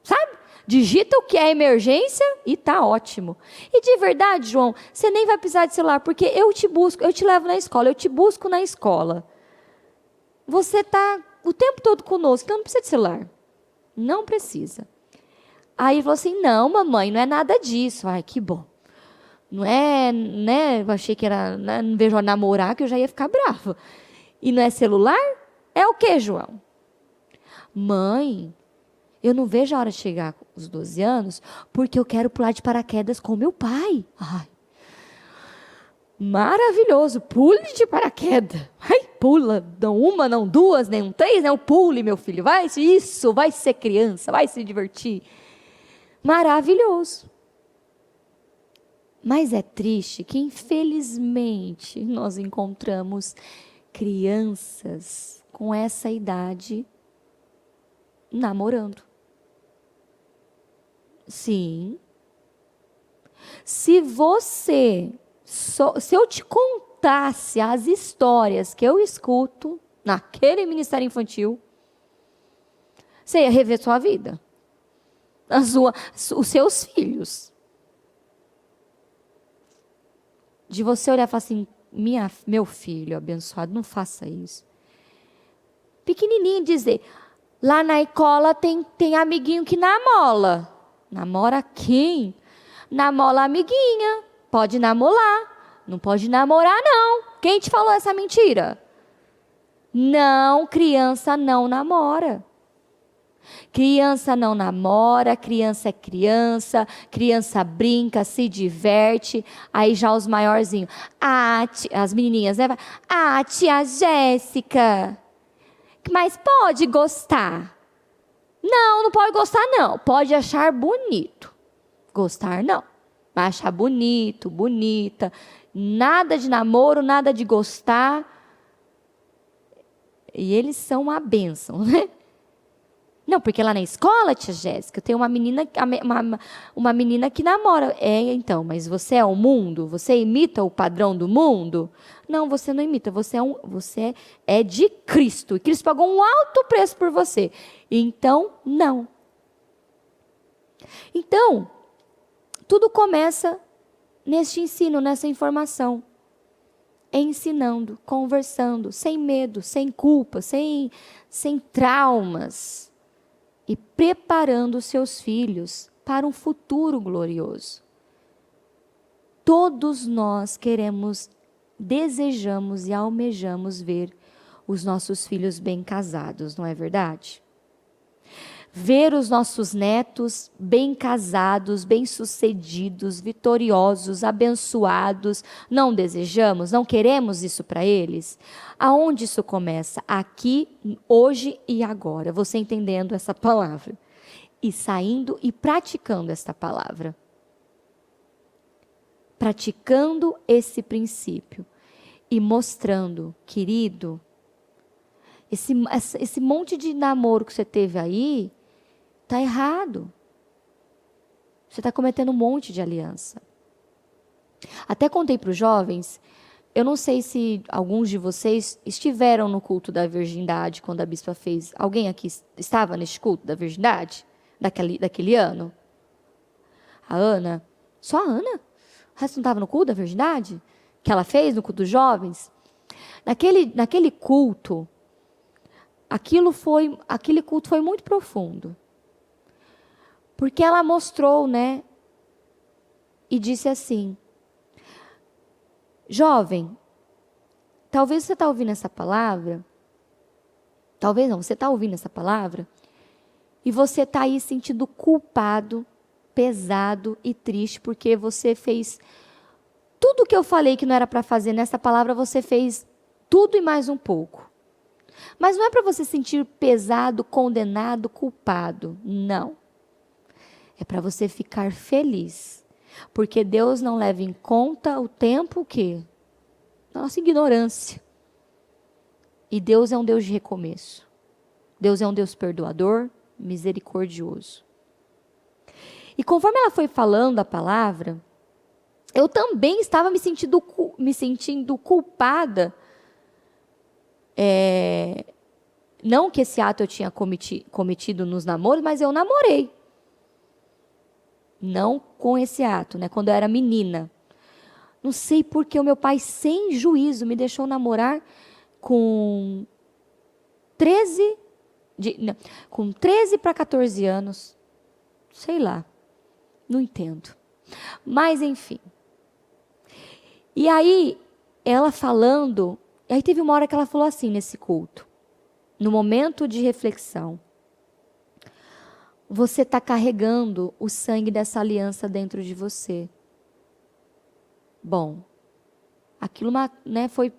Sabe? Digita o que é emergência e tá ótimo. E de verdade, João, você nem vai precisar de celular, porque eu te busco, eu te levo na escola, eu te busco na escola. Você está o tempo todo conosco, então não precisa de celular. Não precisa. Aí ele falou assim, não, mamãe, não é nada disso. Ai, que bom. Não é, né? Eu achei que era, né, não vejo a namorar, que eu já ia ficar brava. E não é celular? É o quê, João? Mãe, eu não vejo a hora de chegar aos 12 anos, porque eu quero pular de paraquedas com meu pai. Ai, maravilhoso, pule de paraquedas. Ai, pula, não uma, não duas, nem três, não pule, meu filho. Vai ser criança, vai se divertir. Maravilhoso. Mas é triste que, infelizmente, nós encontramos crianças com essa idade namorando. Sim. Se eu te contasse as histórias que eu escuto naquele ministério infantil, você ia rever sua vida. Os seus filhos. De você olhar e falar assim, meu filho abençoado, não faça isso. Pequenininho dizer, lá na escola tem amiguinho que namola. Namora quem? Namola amiguinha. Pode namorar. Não pode namorar, não. Quem te falou essa mentira? Não, criança não namora. Criança não namora, criança é criança, criança brinca, se diverte. Aí já os maiorzinhos, as menininhas, né? Tia Jéssica, mas pode gostar? Não pode gostar não, pode achar bonito. Gostar não, mas achar bonito, bonita. Nada de namoro, nada de gostar. E eles são uma bênção, né? Não, porque lá na escola, tia Jéssica, tem uma menina, uma menina que namora. Então, mas você é o mundo? Você imita o padrão do mundo? Não, você não imita, você é de Cristo. E Cristo pagou um alto preço por você. Então, não. Então, tudo começa neste ensino, nessa informação. Ensinando, conversando, sem medo, sem culpa, sem traumas. E preparando os seus filhos para um futuro glorioso. Todos nós queremos, desejamos e almejamos ver os nossos filhos bem casados, não é verdade? Ver os nossos netos bem casados, bem-sucedidos, vitoriosos, abençoados. Não desejamos, não queremos isso para eles? Aonde isso começa? Aqui, hoje e agora. Você entendendo essa palavra. E saindo e praticando esta palavra. Praticando esse princípio. E mostrando, querido, esse monte de namoro que você teve aí, está errado. Você está cometendo um monte de aliança. Até contei para os jovens, eu não sei se alguns de vocês estiveram no culto da virgindade quando a bispa fez. Alguém aqui estava nesse culto da virgindade? Daquele ano? A Ana? Só a Ana? O resto não estava no culto da virgindade? Que ela fez no culto dos jovens? Naquele culto, aquele culto foi muito profundo. Porque ela mostrou, né? E disse assim: jovem, talvez você está ouvindo essa palavra. Talvez não, você está ouvindo essa palavra. E você está aí sentindo culpado, pesado e triste. Porque você fez tudo que eu falei que não era para fazer nessa palavra. Você fez tudo e mais um pouco. Mas não é para você sentir pesado, condenado, culpado. Não. É para você ficar feliz. Porque Deus não leva em conta o tempo que? Da nossa ignorância. E Deus é um Deus de recomeço. Deus é um Deus perdoador, misericordioso. E conforme ela foi falando a palavra, eu também estava me sentindo culpada. Não que esse ato eu tinha cometido nos namoros, mas eu namorei. Não com esse ato, né? Quando eu era menina. Não sei porque o meu pai, sem juízo, me deixou namorar com 13 para 14 anos. Sei lá. Não entendo. Mas, enfim. E aí, ela falando... Aí teve uma hora que ela falou assim nesse culto. No momento de reflexão. Você está carregando o sangue dessa aliança dentro de você. Bom, aquilo foi...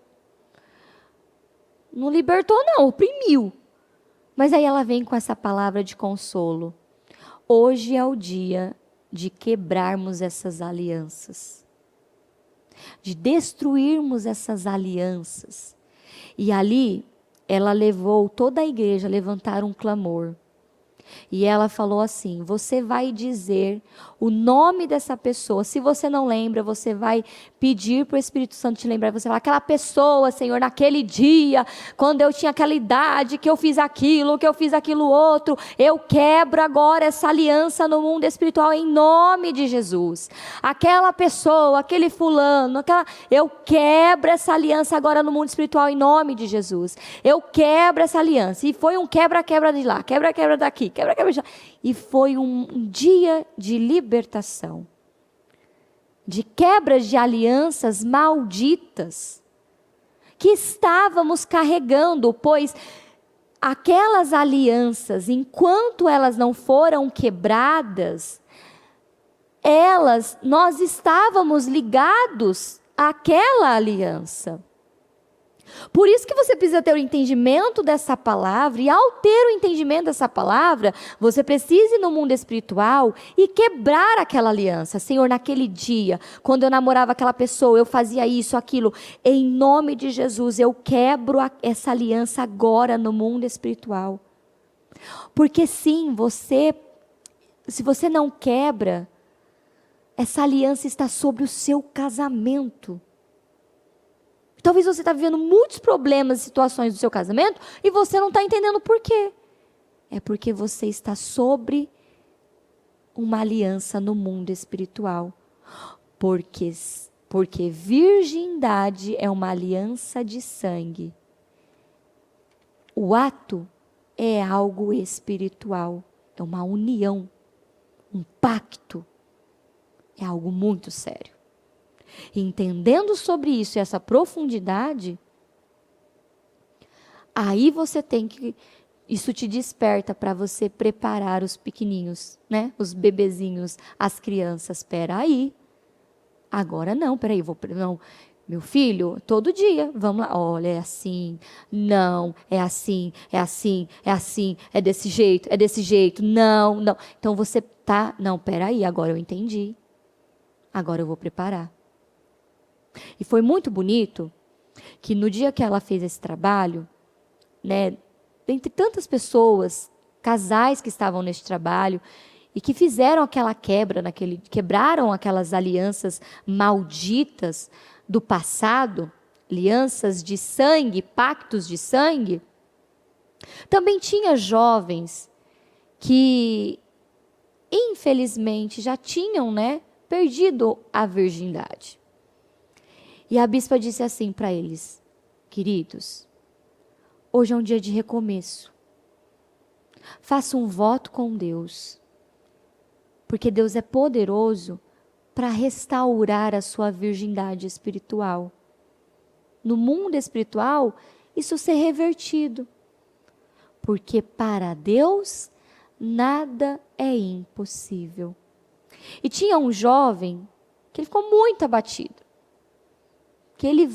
Não libertou não, oprimiu. Mas aí ela vem com essa palavra de consolo. Hoje é o dia de quebrarmos essas alianças. De destruirmos essas alianças. E ali, ela levou toda a igreja a levantar um clamor. E ela falou assim: você vai dizer o nome dessa pessoa. Se você não lembra, você vai pedir para o Espírito Santo te lembrar. Você vai falar: aquela pessoa, Senhor, naquele dia, quando eu tinha aquela idade, que eu fiz aquilo outro. Eu quebro agora essa aliança no mundo espiritual em nome de Jesus. Aquela pessoa, aquele fulano, eu quebro essa aliança agora no mundo espiritual em nome de Jesus. Eu quebro essa aliança. E foi um quebra-quebra de lá, quebra-quebra daqui, quebra-quebra de lá. E foi um dia de libertação. De quebras de alianças malditas. Que estávamos carregando, pois aquelas alianças, enquanto elas não foram quebradas, nós estávamos ligados àquela aliança. Por isso que você precisa ter o entendimento dessa palavra, e ao ter o entendimento dessa palavra, você precisa ir no mundo espiritual e quebrar aquela aliança. Senhor, naquele dia, quando eu namorava aquela pessoa, eu fazia isso, aquilo, em nome de Jesus, eu quebro essa aliança agora no mundo espiritual. Porque sim, se você não quebra, essa aliança está sobre o seu casamento. Talvez você está vivendo muitos problemas e situações do seu casamento e você não está entendendo por quê. É porque você está sobre uma aliança no mundo espiritual. Porque virgindade é uma aliança de sangue. O ato é algo espiritual, é uma união, um pacto, é algo muito sério. E entendendo sobre isso e essa profundidade, aí você tem que, isso te desperta para você preparar os pequeninhos, né? Os bebezinhos, as crianças. Espera aí, agora não, peraí, não. Meu filho, todo dia, vamos lá, olha, é assim, não, é assim, é assim, é assim, é desse jeito, não. Então você tá, não, peraí, agora eu entendi, agora eu vou preparar. E foi muito bonito que no dia que ela fez esse trabalho, né, dentre tantas pessoas, casais que estavam nesse trabalho, e que fizeram aquela quebraram aquelas alianças malditas do passado, alianças de sangue, pactos de sangue. Também tinha jovens que, infelizmente, já tinham, né, perdido a virgindade. E a bispa disse assim para eles: queridos, hoje é um dia de recomeço. Faça um voto com Deus, porque Deus é poderoso para restaurar a sua virgindade espiritual. No mundo espiritual, isso ser revertido. Porque para Deus, nada é impossível. E tinha um jovem que ele ficou muito abatido. Que ele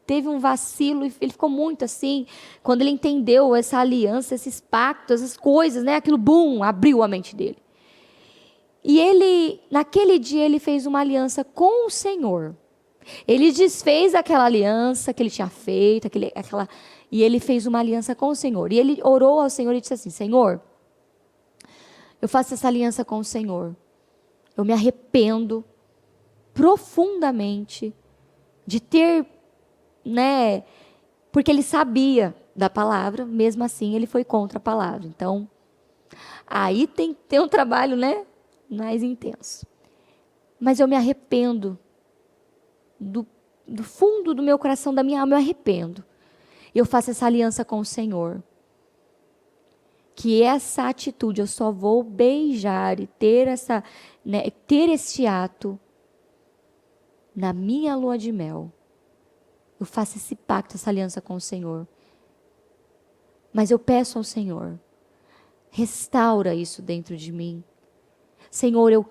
teve um vacilo e ele ficou muito assim, quando ele entendeu essa aliança, esses pactos, essas coisas, né? Aquilo, bum, abriu a mente dele. E ele, naquele dia, ele fez uma aliança com o Senhor. Ele desfez aquela aliança que ele tinha feito, e ele fez uma aliança com o Senhor. E ele orou ao Senhor e disse assim: Senhor, eu faço essa aliança com o Senhor. Eu me arrependo profundamente de ter, né, porque ele sabia da palavra, mesmo assim ele foi contra a palavra. Então, aí tem que ter um trabalho, né, mais intenso. Mas eu me arrependo do fundo do meu coração, da minha alma, eu arrependo. Eu faço essa aliança com o Senhor. Que essa atitude, eu só vou beijar e ter ter esse ato na minha lua de mel. Eu faço esse pacto, essa aliança com o Senhor. Mas eu peço ao Senhor, restaura isso dentro de mim. Senhor, eu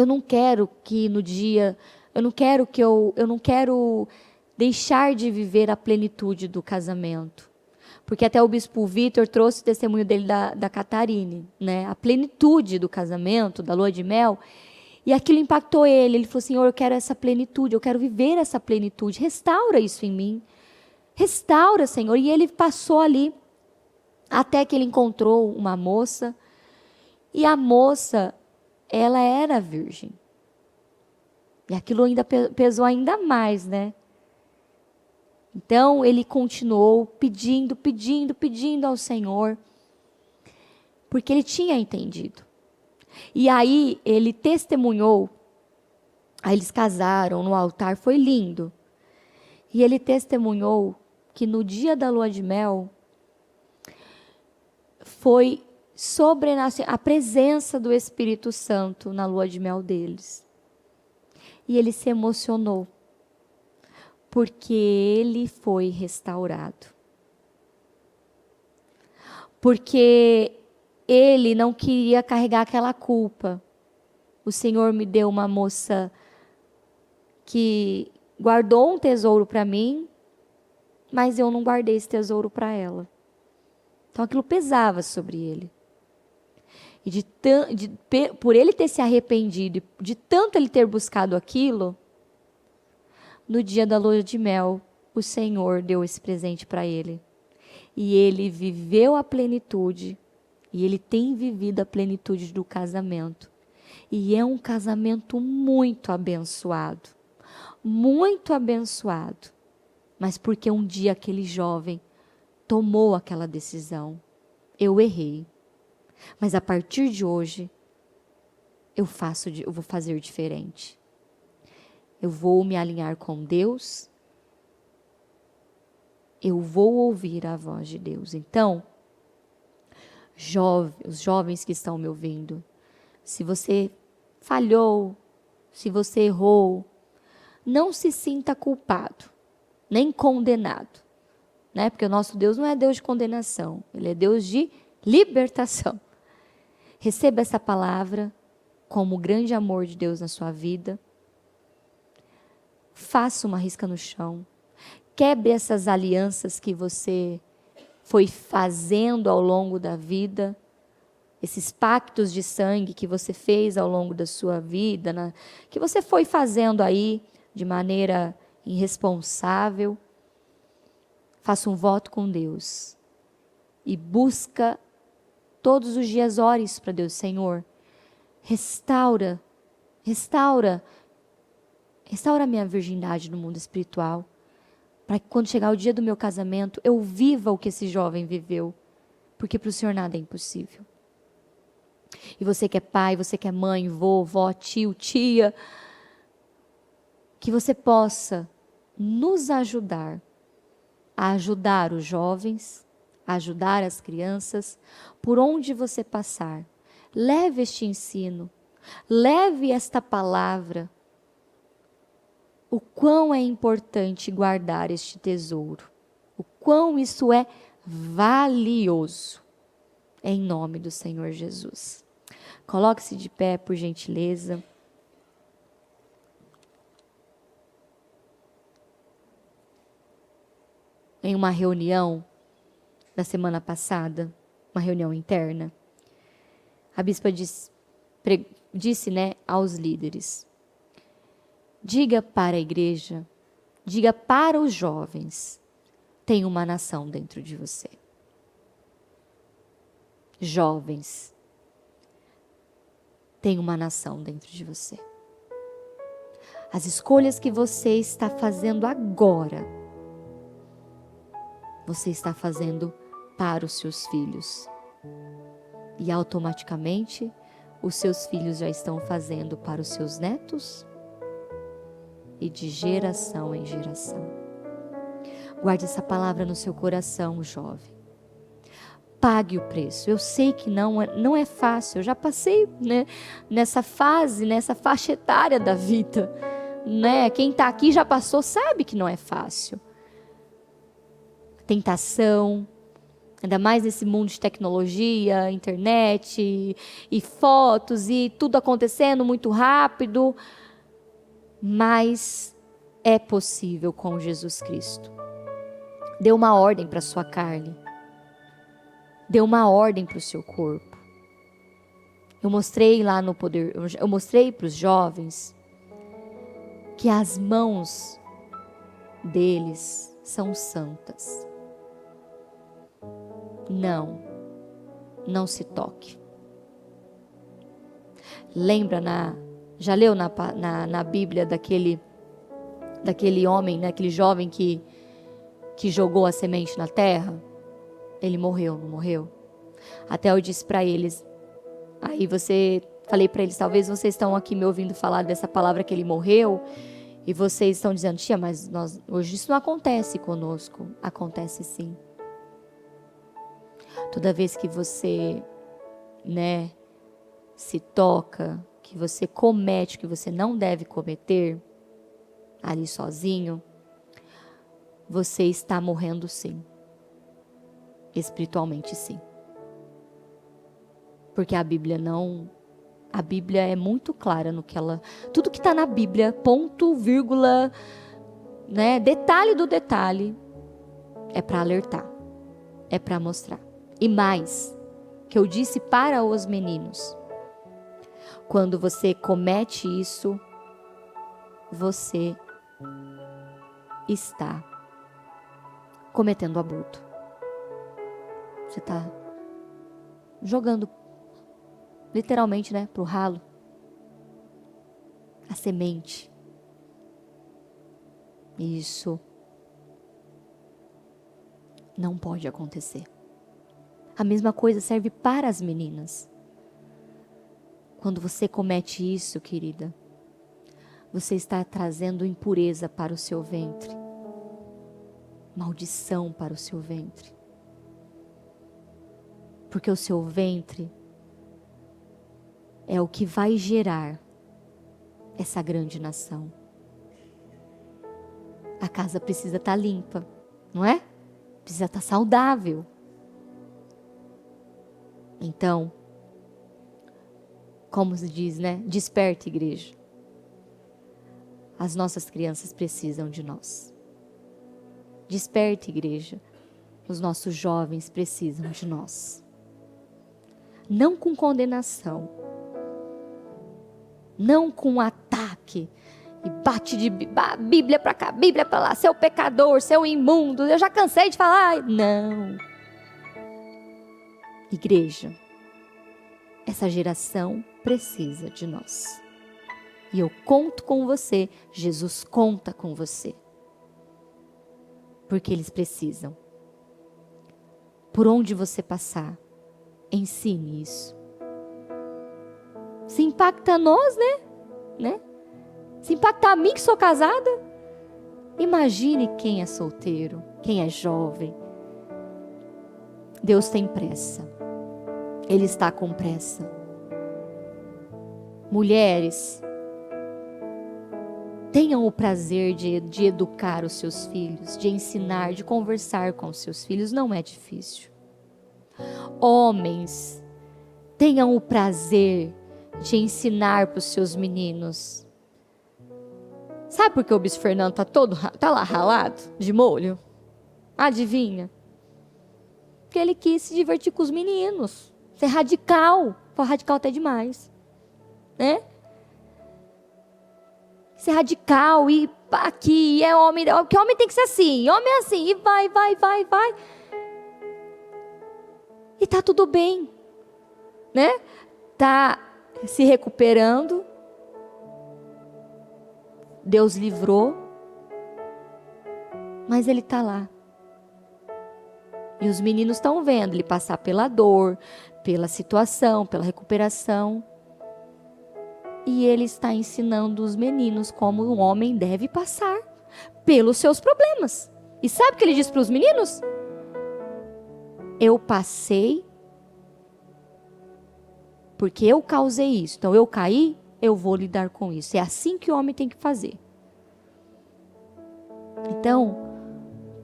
não quero que no dia, eu não quero deixar de viver a plenitude do casamento. Porque até o bispo Vitor trouxe o testemunho dele da Catarine, né? A plenitude do casamento, da lua de mel. E aquilo impactou ele. Ele falou: Senhor, eu quero essa plenitude, eu quero viver essa plenitude. Restaura isso em mim. Restaura, Senhor. E ele passou ali, até que ele encontrou uma moça. E a moça, ela era virgem. E aquilo ainda pesou ainda mais, né? Então, ele continuou pedindo ao Senhor, porque ele tinha entendido. E aí, ele testemunhou, aí eles casaram no altar, foi lindo. E ele testemunhou que no dia da lua de mel, foi sobrenatural, a presença do Espírito Santo na lua de mel deles. E ele se emocionou, porque ele foi restaurado. Porque ele não queria carregar aquela culpa. O Senhor me deu uma moça que guardou um tesouro para mim, mas eu não guardei esse tesouro para ela. Então aquilo pesava sobre ele. E por ele ter se arrependido, de tanto ele ter buscado aquilo, no dia da lua de mel, o Senhor deu esse presente para ele. e ele viveu a plenitude, e ele tem vivido a plenitude do casamento. E é um casamento muito abençoado. Muito abençoado. Mas porque um dia aquele jovem tomou aquela decisão. Eu errei. Mas a partir de hoje, eu vou fazer diferente. Eu vou me alinhar com Deus. Eu vou ouvir a voz de Deus. Então, os jovens que estão me ouvindo, se você falhou, se você errou, não se sinta culpado, nem condenado, né? Porque o nosso Deus não é Deus de condenação, Ele é Deus de libertação. Receba essa palavra como o grande amor de Deus na sua vida. Faça uma risca no chão. Quebre essas alianças que você foi fazendo ao longo da vida, esses pactos de sangue que você fez ao longo da sua vida, que você foi fazendo aí de maneira irresponsável. Faça um voto com Deus e busca todos os dias, ore para Deus. Senhor, restaura a minha virgindade no mundo espiritual, para que quando chegar o dia do meu casamento, eu viva o que esse jovem viveu, porque para o Senhor nada é impossível. E você que é pai, você que é mãe, vô, vó, tio, tia, que você possa nos ajudar a ajudar os jovens, a ajudar as crianças, por onde você passar. Leve este ensino, leve esta palavra. O quão é importante guardar este tesouro, o quão isso é valioso, em nome do Senhor Jesus. Coloque-se de pé, por gentileza. Em uma reunião da semana passada, uma reunião interna, a bispa disse, né, aos líderes: diga para a igreja, diga para os jovens, tem uma nação dentro de você. Jovens, tem uma nação dentro de você. As escolhas que você está fazendo agora, você está fazendo para os seus filhos. E automaticamente, os seus filhos já estão fazendo para os seus netos, e de geração em geração. Guarde essa palavra no seu coração, jovem. Pague o preço. Eu sei que não é fácil. Eu já passei, né, nessa fase, nessa faixa etária da vida, né? Quem está aqui já passou, sabe que não é fácil. Tentação, ainda mais nesse mundo de tecnologia, internet e fotos e tudo acontecendo muito rápido. Mas é possível com Jesus Cristo. Dê uma ordem para a sua carne. Dê uma ordem para o seu corpo. Eu mostrei lá no poder, eu mostrei para os jovens que as mãos deles são santas. Não se toque. Lembra já leu na Bíblia daquele homem, né, aquele jovem que jogou a semente na terra? Ele morreu, não morreu? Até eu disse para eles, falei para eles, talvez vocês estão aqui me ouvindo falar dessa palavra que ele morreu, e vocês estão dizendo, tia, mas hoje isso não acontece conosco. Acontece sim. Toda vez que você, né, se toca, que você comete o que você não deve cometer, ali sozinho, você está morrendo sim. Espiritualmente sim. Porque a Bíblia é muito clara no que tudo que está na Bíblia, ponto, vírgula, né, detalhe do detalhe, é para alertar, é para mostrar. E mais, que eu disse para os meninos, quando você comete isso, você está cometendo aborto. Você está jogando, literalmente, né, para o ralo, a semente. Isso não pode acontecer. A mesma coisa serve para as meninas. Quando você comete isso, querida, você está trazendo impureza para o seu ventre, maldição para o seu ventre. Porque o seu ventre é o que vai gerar essa grande nação. A casa precisa estar limpa, não é? Precisa estar saudável. Então, como se diz, né? Desperta, igreja. As nossas crianças precisam de nós. Desperta, igreja. Os nossos jovens precisam de nós. Não com condenação. Não com ataque. E bate de Bíblia para cá, Bíblia para lá. Seu pecador, seu imundo. Eu já cansei de falar. Não. Igreja, essa geração precisa de nós. E eu conto com você, Jesus conta com você. Porque eles precisam. Por onde você passar, ensine isso. Se impacta nós, né? Se impacta a mim que sou casada, imagine quem é solteiro, quem é jovem. Deus tem pressa. Ele está com pressa. Mulheres, tenham o prazer de educar os seus filhos, de ensinar, de conversar com os seus filhos. Não é difícil. Homens, tenham o prazer de ensinar para os seus meninos. Sabe por que o bispo Fernando tá lá ralado, de molho? Adivinha? Porque ele quis se divertir com os meninos. Ser radical. Foi radical até demais. Né? Ser radical e aqui é homem. Porque homem tem que ser assim. Homem é assim. E vai. E tá tudo bem. Né? Tá se recuperando. Deus livrou. Mas ele tá lá. E os meninos estão vendo ele passar pela dor, pela situação, pela recuperação. E ele está ensinando os meninos como um homem deve passar pelos seus problemas. E sabe o que ele diz para os meninos? Eu passei porque eu causei isso. Então eu caí, eu vou lidar com isso. É assim que o homem tem que fazer. Então,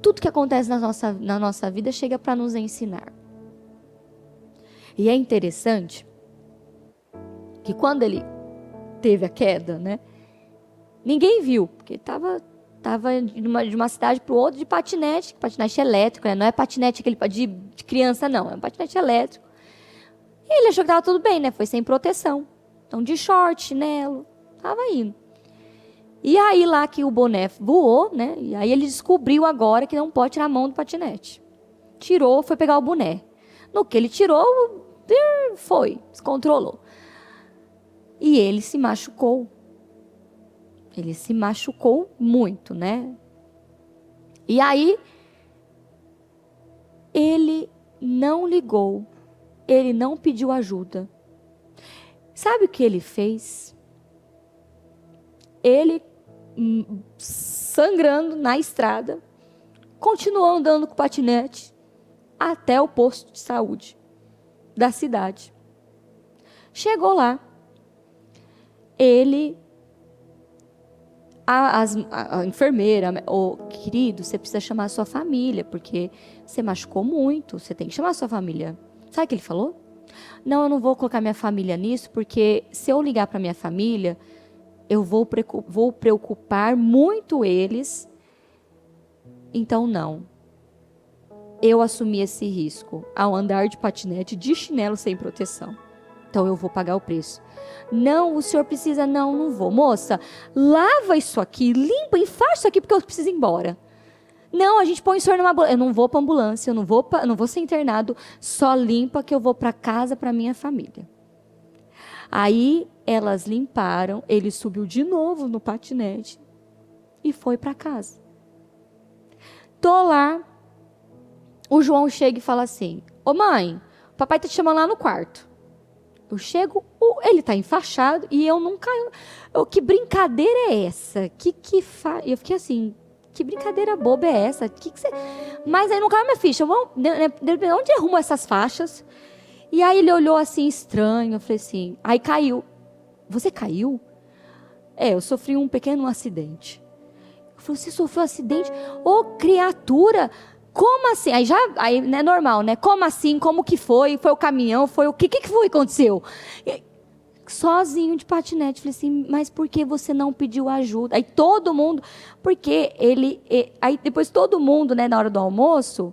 tudo que acontece na nossa vida chega para nos ensinar. E é interessante que quando ele teve a queda, né? Ninguém viu, porque estava de uma cidade para o outro de patinete elétrico, né? Não é patinete aquele de criança, não. É um patinete elétrico. E ele achou que estava tudo bem, né? Foi sem proteção. Então, de short, chinelo, estava indo. E aí lá que o boné voou, né? E aí ele descobriu agora que não pode tirar a mão do patinete. Tirou, foi pegar o boné. No que ele tirou, foi, descontrolou. E ele se machucou. Ele se machucou muito, né? E aí, ele não ligou. Ele não pediu ajuda. Sabe o que ele fez? Ele, sangrando na estrada, continuou andando com o patinete até o posto de saúde da cidade. Chegou lá. A enfermeira, querido, você precisa chamar a sua família, porque você machucou muito, você tem que chamar a sua família. Sabe o que ele falou? Não, eu não vou colocar minha família nisso, porque se eu ligar para minha família, eu vou preocupar muito eles. Então, não. Eu assumi esse risco ao andar de patinete de chinelo sem proteção. Então, eu vou pagar o preço. Não, o senhor precisa... Não vou. Moça, lava isso aqui, limpa, enfaixo isso aqui, porque eu preciso ir embora. Não, a gente põe o senhor numa ambulância. Eu não vou para ambulância, eu não vou ser internado, só limpa que eu vou para casa, para minha família. Aí elas limparam, ele subiu de novo no patinete e foi para casa. Tô lá, o João chega e fala assim: ô mãe, o papai tá te chamando lá no quarto. Eu chego, ele tá enfaixado e eu não caio. Que brincadeira é essa? Eu fiquei assim, que brincadeira boba é essa? Mas aí não caiu minha ficha. Onde arrumam essas faixas? E aí ele olhou assim estranho, eu falei assim, aí caiu. Você caiu? Eu sofri um pequeno acidente. Eu falei, você sofreu um acidente? Ô, criatura, como assim? Aí não é normal, né? Como assim? Como que foi? Foi o caminhão? Foi o que foi que aconteceu? Sozinho de patinete. Falei assim, mas por que você não pediu ajuda? Aí todo mundo, porque aí depois todo mundo, né, na hora do almoço,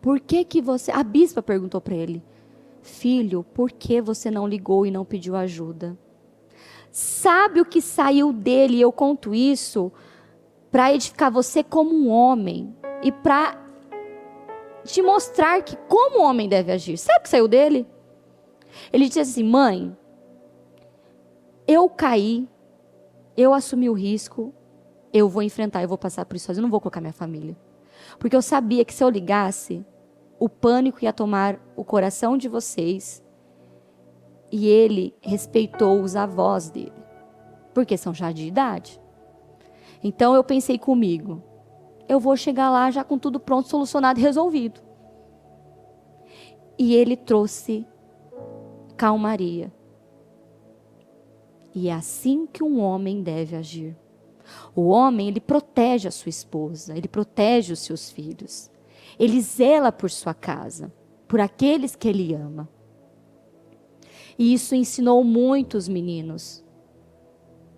por que você, a bispa perguntou para ele, filho, por que você não ligou e não pediu ajuda? Sabe o que saiu dele? Eu conto isso para edificar você como um homem e para te mostrar que como o homem deve agir. Sabe o que saiu dele? Ele disse assim, mãe, eu caí, eu assumi o risco, eu vou enfrentar, eu vou passar por isso, eu não vou colocar minha família. Porque eu sabia que se eu ligasse, o pânico ia tomar o coração de vocês. E ele respeitou os avós dele, porque são já de idade. Então eu pensei comigo, eu vou chegar lá já com tudo pronto, solucionado e resolvido. E ele trouxe calmaria. E é assim que um homem deve agir. O homem, ele protege a sua esposa, ele protege os seus filhos. Ele zela por sua casa, por aqueles que ele ama. E isso ensinou muitos meninos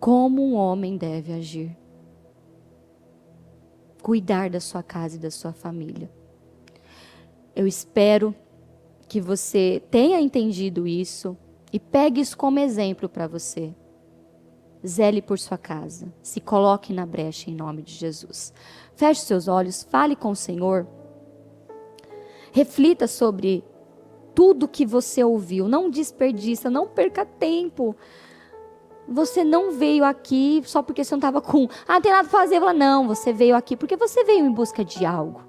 como um homem deve agir. Cuidar da sua casa e da sua família. Eu espero que você tenha entendido isso e pegue isso como exemplo para você. Zele por sua casa. Se coloque na brecha em nome de Jesus. Feche seus olhos, fale com o Senhor. Reflita sobre tudo que você ouviu. Não desperdiça, não perca tempo. Você não veio aqui só porque você não estava não tem nada para fazer. Não, você veio aqui porque você veio em busca de algo.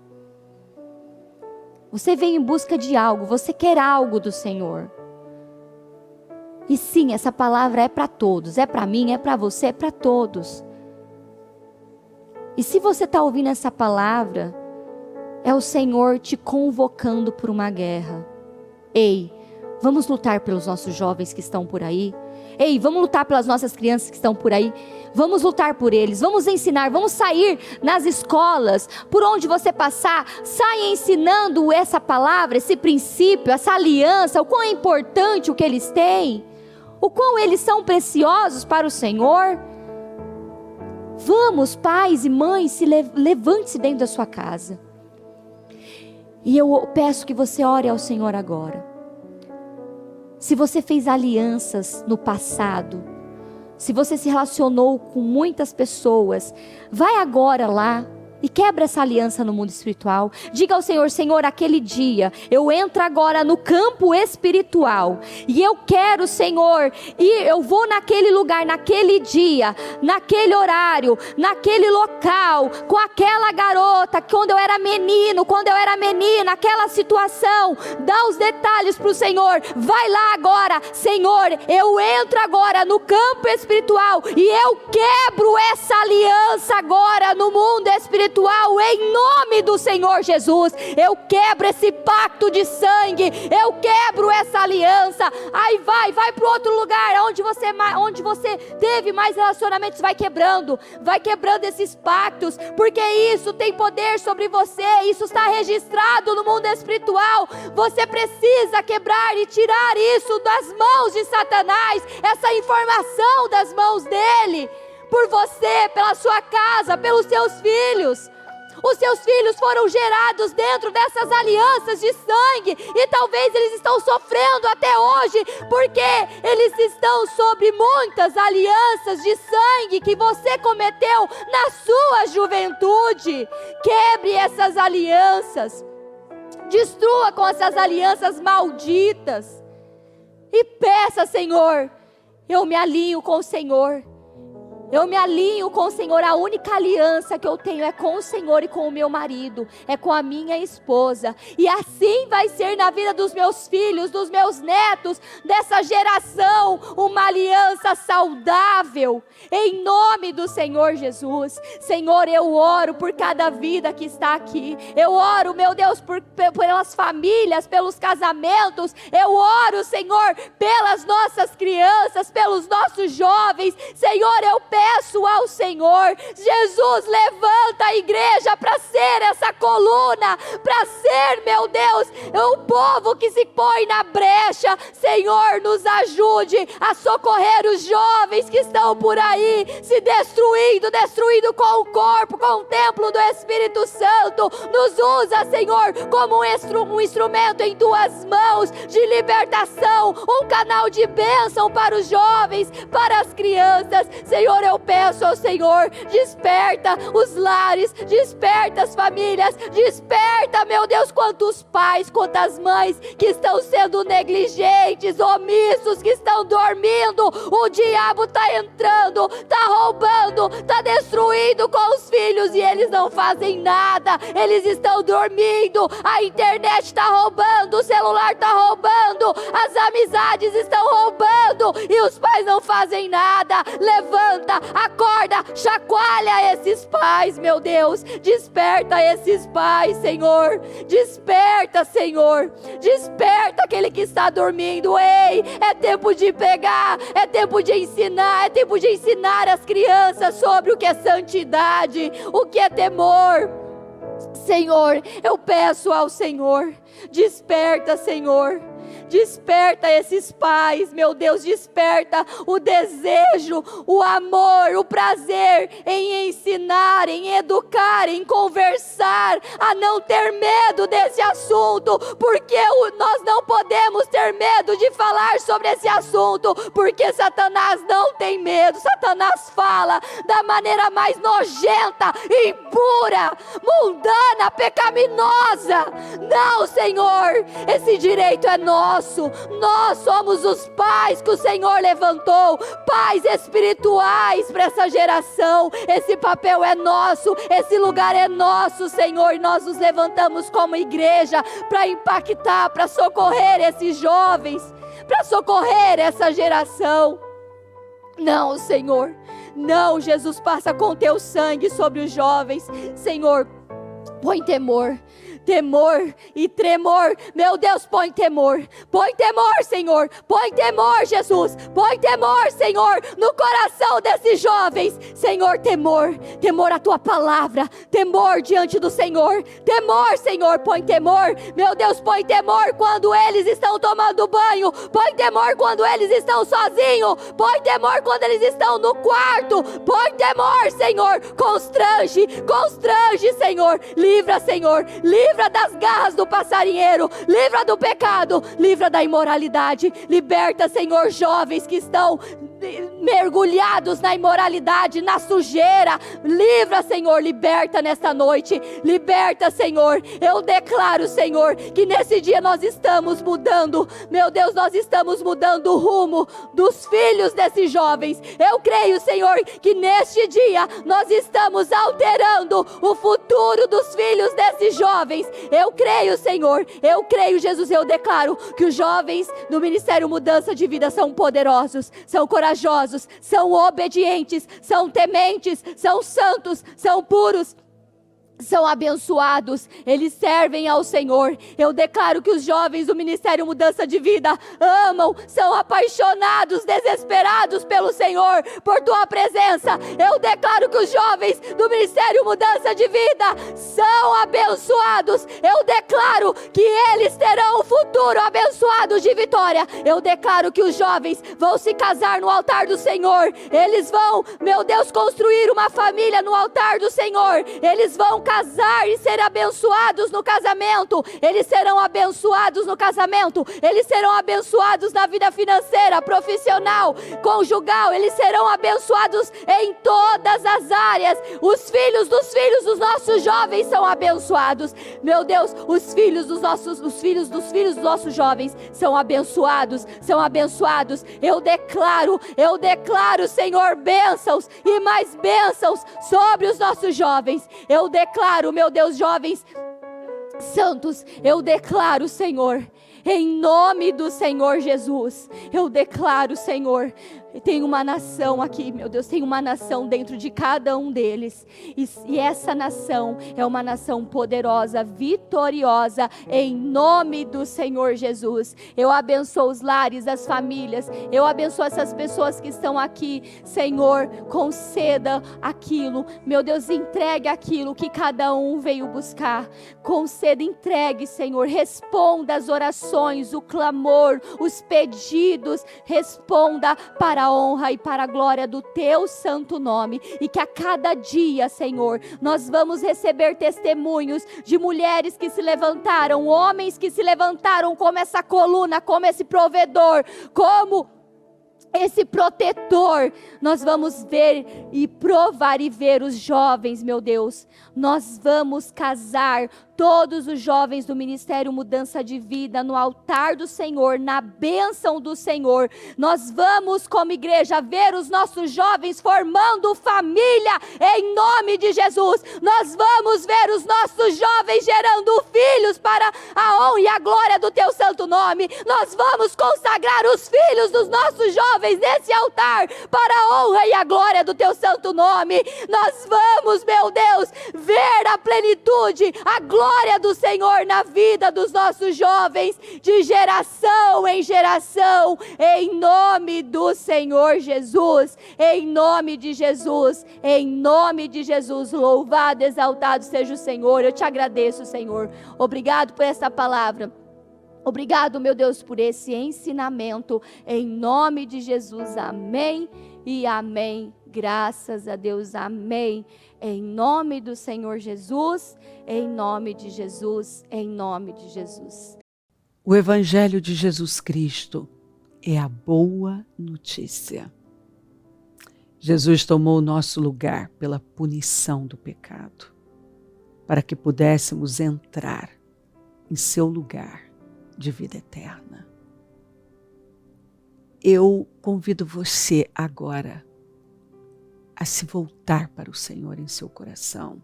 Você veio em busca de algo, você quer algo do Senhor. E sim, essa palavra é para todos, é para mim, é para você, é para todos. E se você está ouvindo essa palavra, é o Senhor te convocando para uma guerra. Ei, vamos lutar pelos nossos jovens que estão por aí. Ei, vamos lutar pelas nossas crianças que estão por aí. Vamos lutar por eles, vamos ensinar, vamos sair nas escolas, por onde você passar, saia ensinando essa palavra, esse princípio, essa aliança, o quão é importante o que eles têm, o quão eles são preciosos para o Senhor. Vamos, pais e mães, levante-se dentro da sua casa. E eu peço que você ore ao Senhor agora. Se você fez alianças no passado, se você se relacionou com muitas pessoas, vai agora lá e quebra essa aliança no mundo espiritual. Diga ao Senhor, Senhor, aquele dia, eu entro agora no campo espiritual, e eu quero, Senhor, e eu vou naquele lugar, naquele dia, naquele horário, naquele local, com aquela garota, quando eu era menino, quando eu era menina, aquela situação, dá os detalhes para o Senhor, vai lá agora, Senhor, eu entro agora no campo espiritual, e eu quebro essa aliança agora no mundo espiritual, em nome do Senhor Jesus. Eu quebro esse pacto de sangue, eu quebro essa aliança. Aí vai para o outro lugar, onde você teve mais relacionamentos, vai quebrando esses pactos, porque isso tem poder sobre você, isso está registrado no mundo espiritual. Você precisa quebrar e tirar isso das mãos de Satanás, essa informação das mãos dele, por você, pela sua casa, pelos seus filhos. Os seus filhos foram gerados dentro dessas alianças de sangue, e talvez eles estão sofrendo até hoje, porque eles estão sobre muitas alianças de sangue que você cometeu na sua juventude. Quebre essas alianças, destrua com essas alianças malditas, e peça: Senhor, eu me alinho com o Senhor. Eu me alinho com o Senhor. A única aliança que eu tenho é com o Senhor e com o meu marido, é com a minha esposa. E assim vai ser na vida dos meus filhos, dos meus netos, dessa geração, uma aliança saudável, em nome do Senhor Jesus. Senhor, eu oro por cada vida que está aqui. Eu oro, meu Deus, pelas famílias, pelos casamentos. Eu oro, Senhor, pelas nossas crianças, pelos nossos jovens. Senhor, eu peço ao Senhor, Jesus, levanta a igreja para ser essa coluna, para ser, meu Deus, o povo que se põe na brecha. Senhor, nos ajude a socorrer os jovens que estão por aí, se destruindo com o corpo, com o templo do Espírito Santo. Nos usa, Senhor, como um instrumento em tuas mãos de libertação, um canal de bênção para os jovens, para as crianças. Senhor, eu peço ao Senhor, desperta os lares, desperta as famílias, desperta, meu Deus, quantos pais, quantas mães que estão sendo negligentes, omissos, que estão dormindo. O diabo está entrando, está roubando, está destruindo com os filhos, e eles não fazem nada, eles estão dormindo. A internet está roubando, o celular está roubando, as amizades estão roubando, e os pais não fazem nada. Levanta, acorda, chacoalha esses pais, meu Deus, desperta esses pais, Senhor, desperta, Senhor, desperta aquele que está dormindo. Ei, é tempo de pegar, é tempo de ensinar, é tempo de ensinar as crianças sobre o que é santidade, o que é temor. Senhor, eu peço ao Senhor, desperta, Senhor, desperta esses pais, meu Deus, desperta o desejo, o amor, o prazer em ensinar, em educar, em conversar, a não ter medo desse assunto, porque nós não podemos ter medo de falar sobre esse assunto, porque Satanás não tem medo. Satanás fala da maneira mais nojenta, impura, mundana, pecaminosa. Não, Senhor, esse direito é nosso. Nós somos os pais que o Senhor levantou, pais espirituais para essa geração. Esse papel é nosso, esse lugar é nosso, Senhor, e nós nos levantamos como igreja para impactar, para socorrer esses jovens, para socorrer essa geração. Não, Senhor, não, Jesus, passa com teu sangue sobre os jovens. Senhor, põe temor e tremor, meu Deus, põe temor, Senhor, põe temor, Jesus, põe temor, Senhor, no coração desses jovens. Senhor, temor à tua palavra, temor diante do Senhor, temor, Senhor, põe temor, meu Deus, põe temor quando eles estão tomando banho, põe temor quando eles estão sozinhos, põe temor quando eles estão no quarto, põe temor, Senhor, constrange, Senhor, livra, Senhor, livra das garras do passarinheiro, livra do pecado, livra da imoralidade, liberta, Senhor, jovens que estão mergulhados na imoralidade, na sujeira. Livra, Senhor, liberta nesta noite, liberta, Senhor. Eu declaro, Senhor, que nesse dia nós estamos mudando, meu Deus, nós estamos mudando o rumo dos filhos desses jovens. Eu creio, Senhor, que neste dia nós estamos alterando o futuro dos filhos desses jovens. Eu creio, Senhor, eu creio, Jesus, eu declaro que os jovens do Ministério Mudança de Vida são poderosos, são corajosos, são obedientes, são tementes, são santos, são puros, são abençoados, eles servem ao Senhor. Eu declaro que os jovens do Ministério Mudança de Vida amam, são apaixonados, desesperados pelo Senhor, por tua presença. Eu declaro que os jovens do Ministério Mudança de Vida são abençoados. Eu declaro que eles terão um futuro abençoado de vitória. Eu declaro que os jovens vão se casar no altar do Senhor. Eles vão, meu Deus, construir uma família no altar do Senhor. Eles vão casar e ser abençoados no casamento. Eles serão abençoados no casamento. Eles serão abençoados na vida financeira, profissional, conjugal. Eles serão abençoados em todas as áreas. Os filhos dos nossos jovens são abençoados. Meu Deus, os filhos dos nossos jovens são abençoados, são abençoados. Eu declaro, Senhor, bênçãos e mais bênçãos sobre os nossos jovens. Eu declaro, meu Deus, jovens santos, eu declaro, Senhor, em nome do Senhor Jesus, eu declaro, Senhor, tem uma nação aqui, meu Deus, tem uma nação dentro de cada um deles, e essa nação é uma nação poderosa, vitoriosa, em nome do Senhor Jesus. Eu abençoo os lares, as famílias, eu abençoo essas pessoas que estão aqui, Senhor, conceda aquilo, meu Deus, entregue aquilo que cada um veio buscar, conceda, entregue, Senhor, responda as orações, o clamor, os pedidos, responda para a honra e para a glória do teu santo nome, e que a cada dia, Senhor, nós vamos receber testemunhos de mulheres que se levantaram, homens que se levantaram como essa coluna, como esse provedor, como esse protetor. Nós vamos ver e provar e ver os jovens, meu Deus, nós vamos casar todos os jovens do Ministério Mudança de Vida no altar do Senhor, na bênção do Senhor. Nós vamos, como igreja, ver os nossos jovens formando família em nome de Jesus. Nós vamos ver os nossos jovens gerando filhos para a honra e a glória do teu santo nome. Nós vamos consagrar os filhos dos nossos jovens nesse altar para a honra e a glória do teu santo nome. Nós vamos, meu Deus, ver a plenitude, a glória do Senhor na vida dos nossos jovens, de geração em geração, em nome do Senhor Jesus, em nome de Jesus, em nome de Jesus. Louvado, exaltado seja o Senhor. Eu te agradeço, Senhor. Obrigado por essa palavra. Obrigado, meu Deus, por esse ensinamento, em nome de Jesus. Amém e amém. Graças a Deus, amém. Em nome do Senhor Jesus, em nome de Jesus, em nome de Jesus. O Evangelho de Jesus Cristo é a boa notícia. Jesus tomou o nosso lugar pela punição do pecado, para que pudéssemos entrar em seu lugar de vida eterna. Eu convido você agora a se voltar para o Senhor em seu coração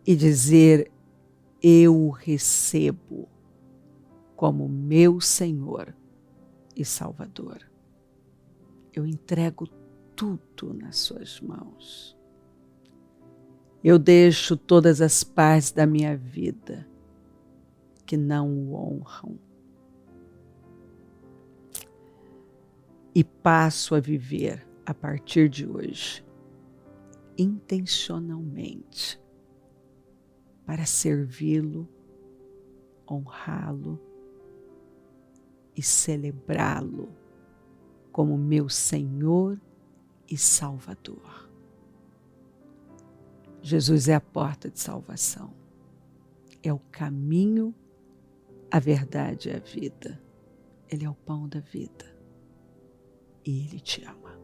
e dizer: eu o recebo como meu Senhor e Salvador. Eu entrego tudo nas suas mãos. Eu deixo todas as partes da minha vida que não o honram e passo a viver a partir de hoje intencionalmente para servi-lo, honrá-lo e celebrá-lo como meu Senhor e Salvador. Jesus é a porta de salvação, é o caminho, a verdade e a vida. Ele é o pão da vida e Ele te ama.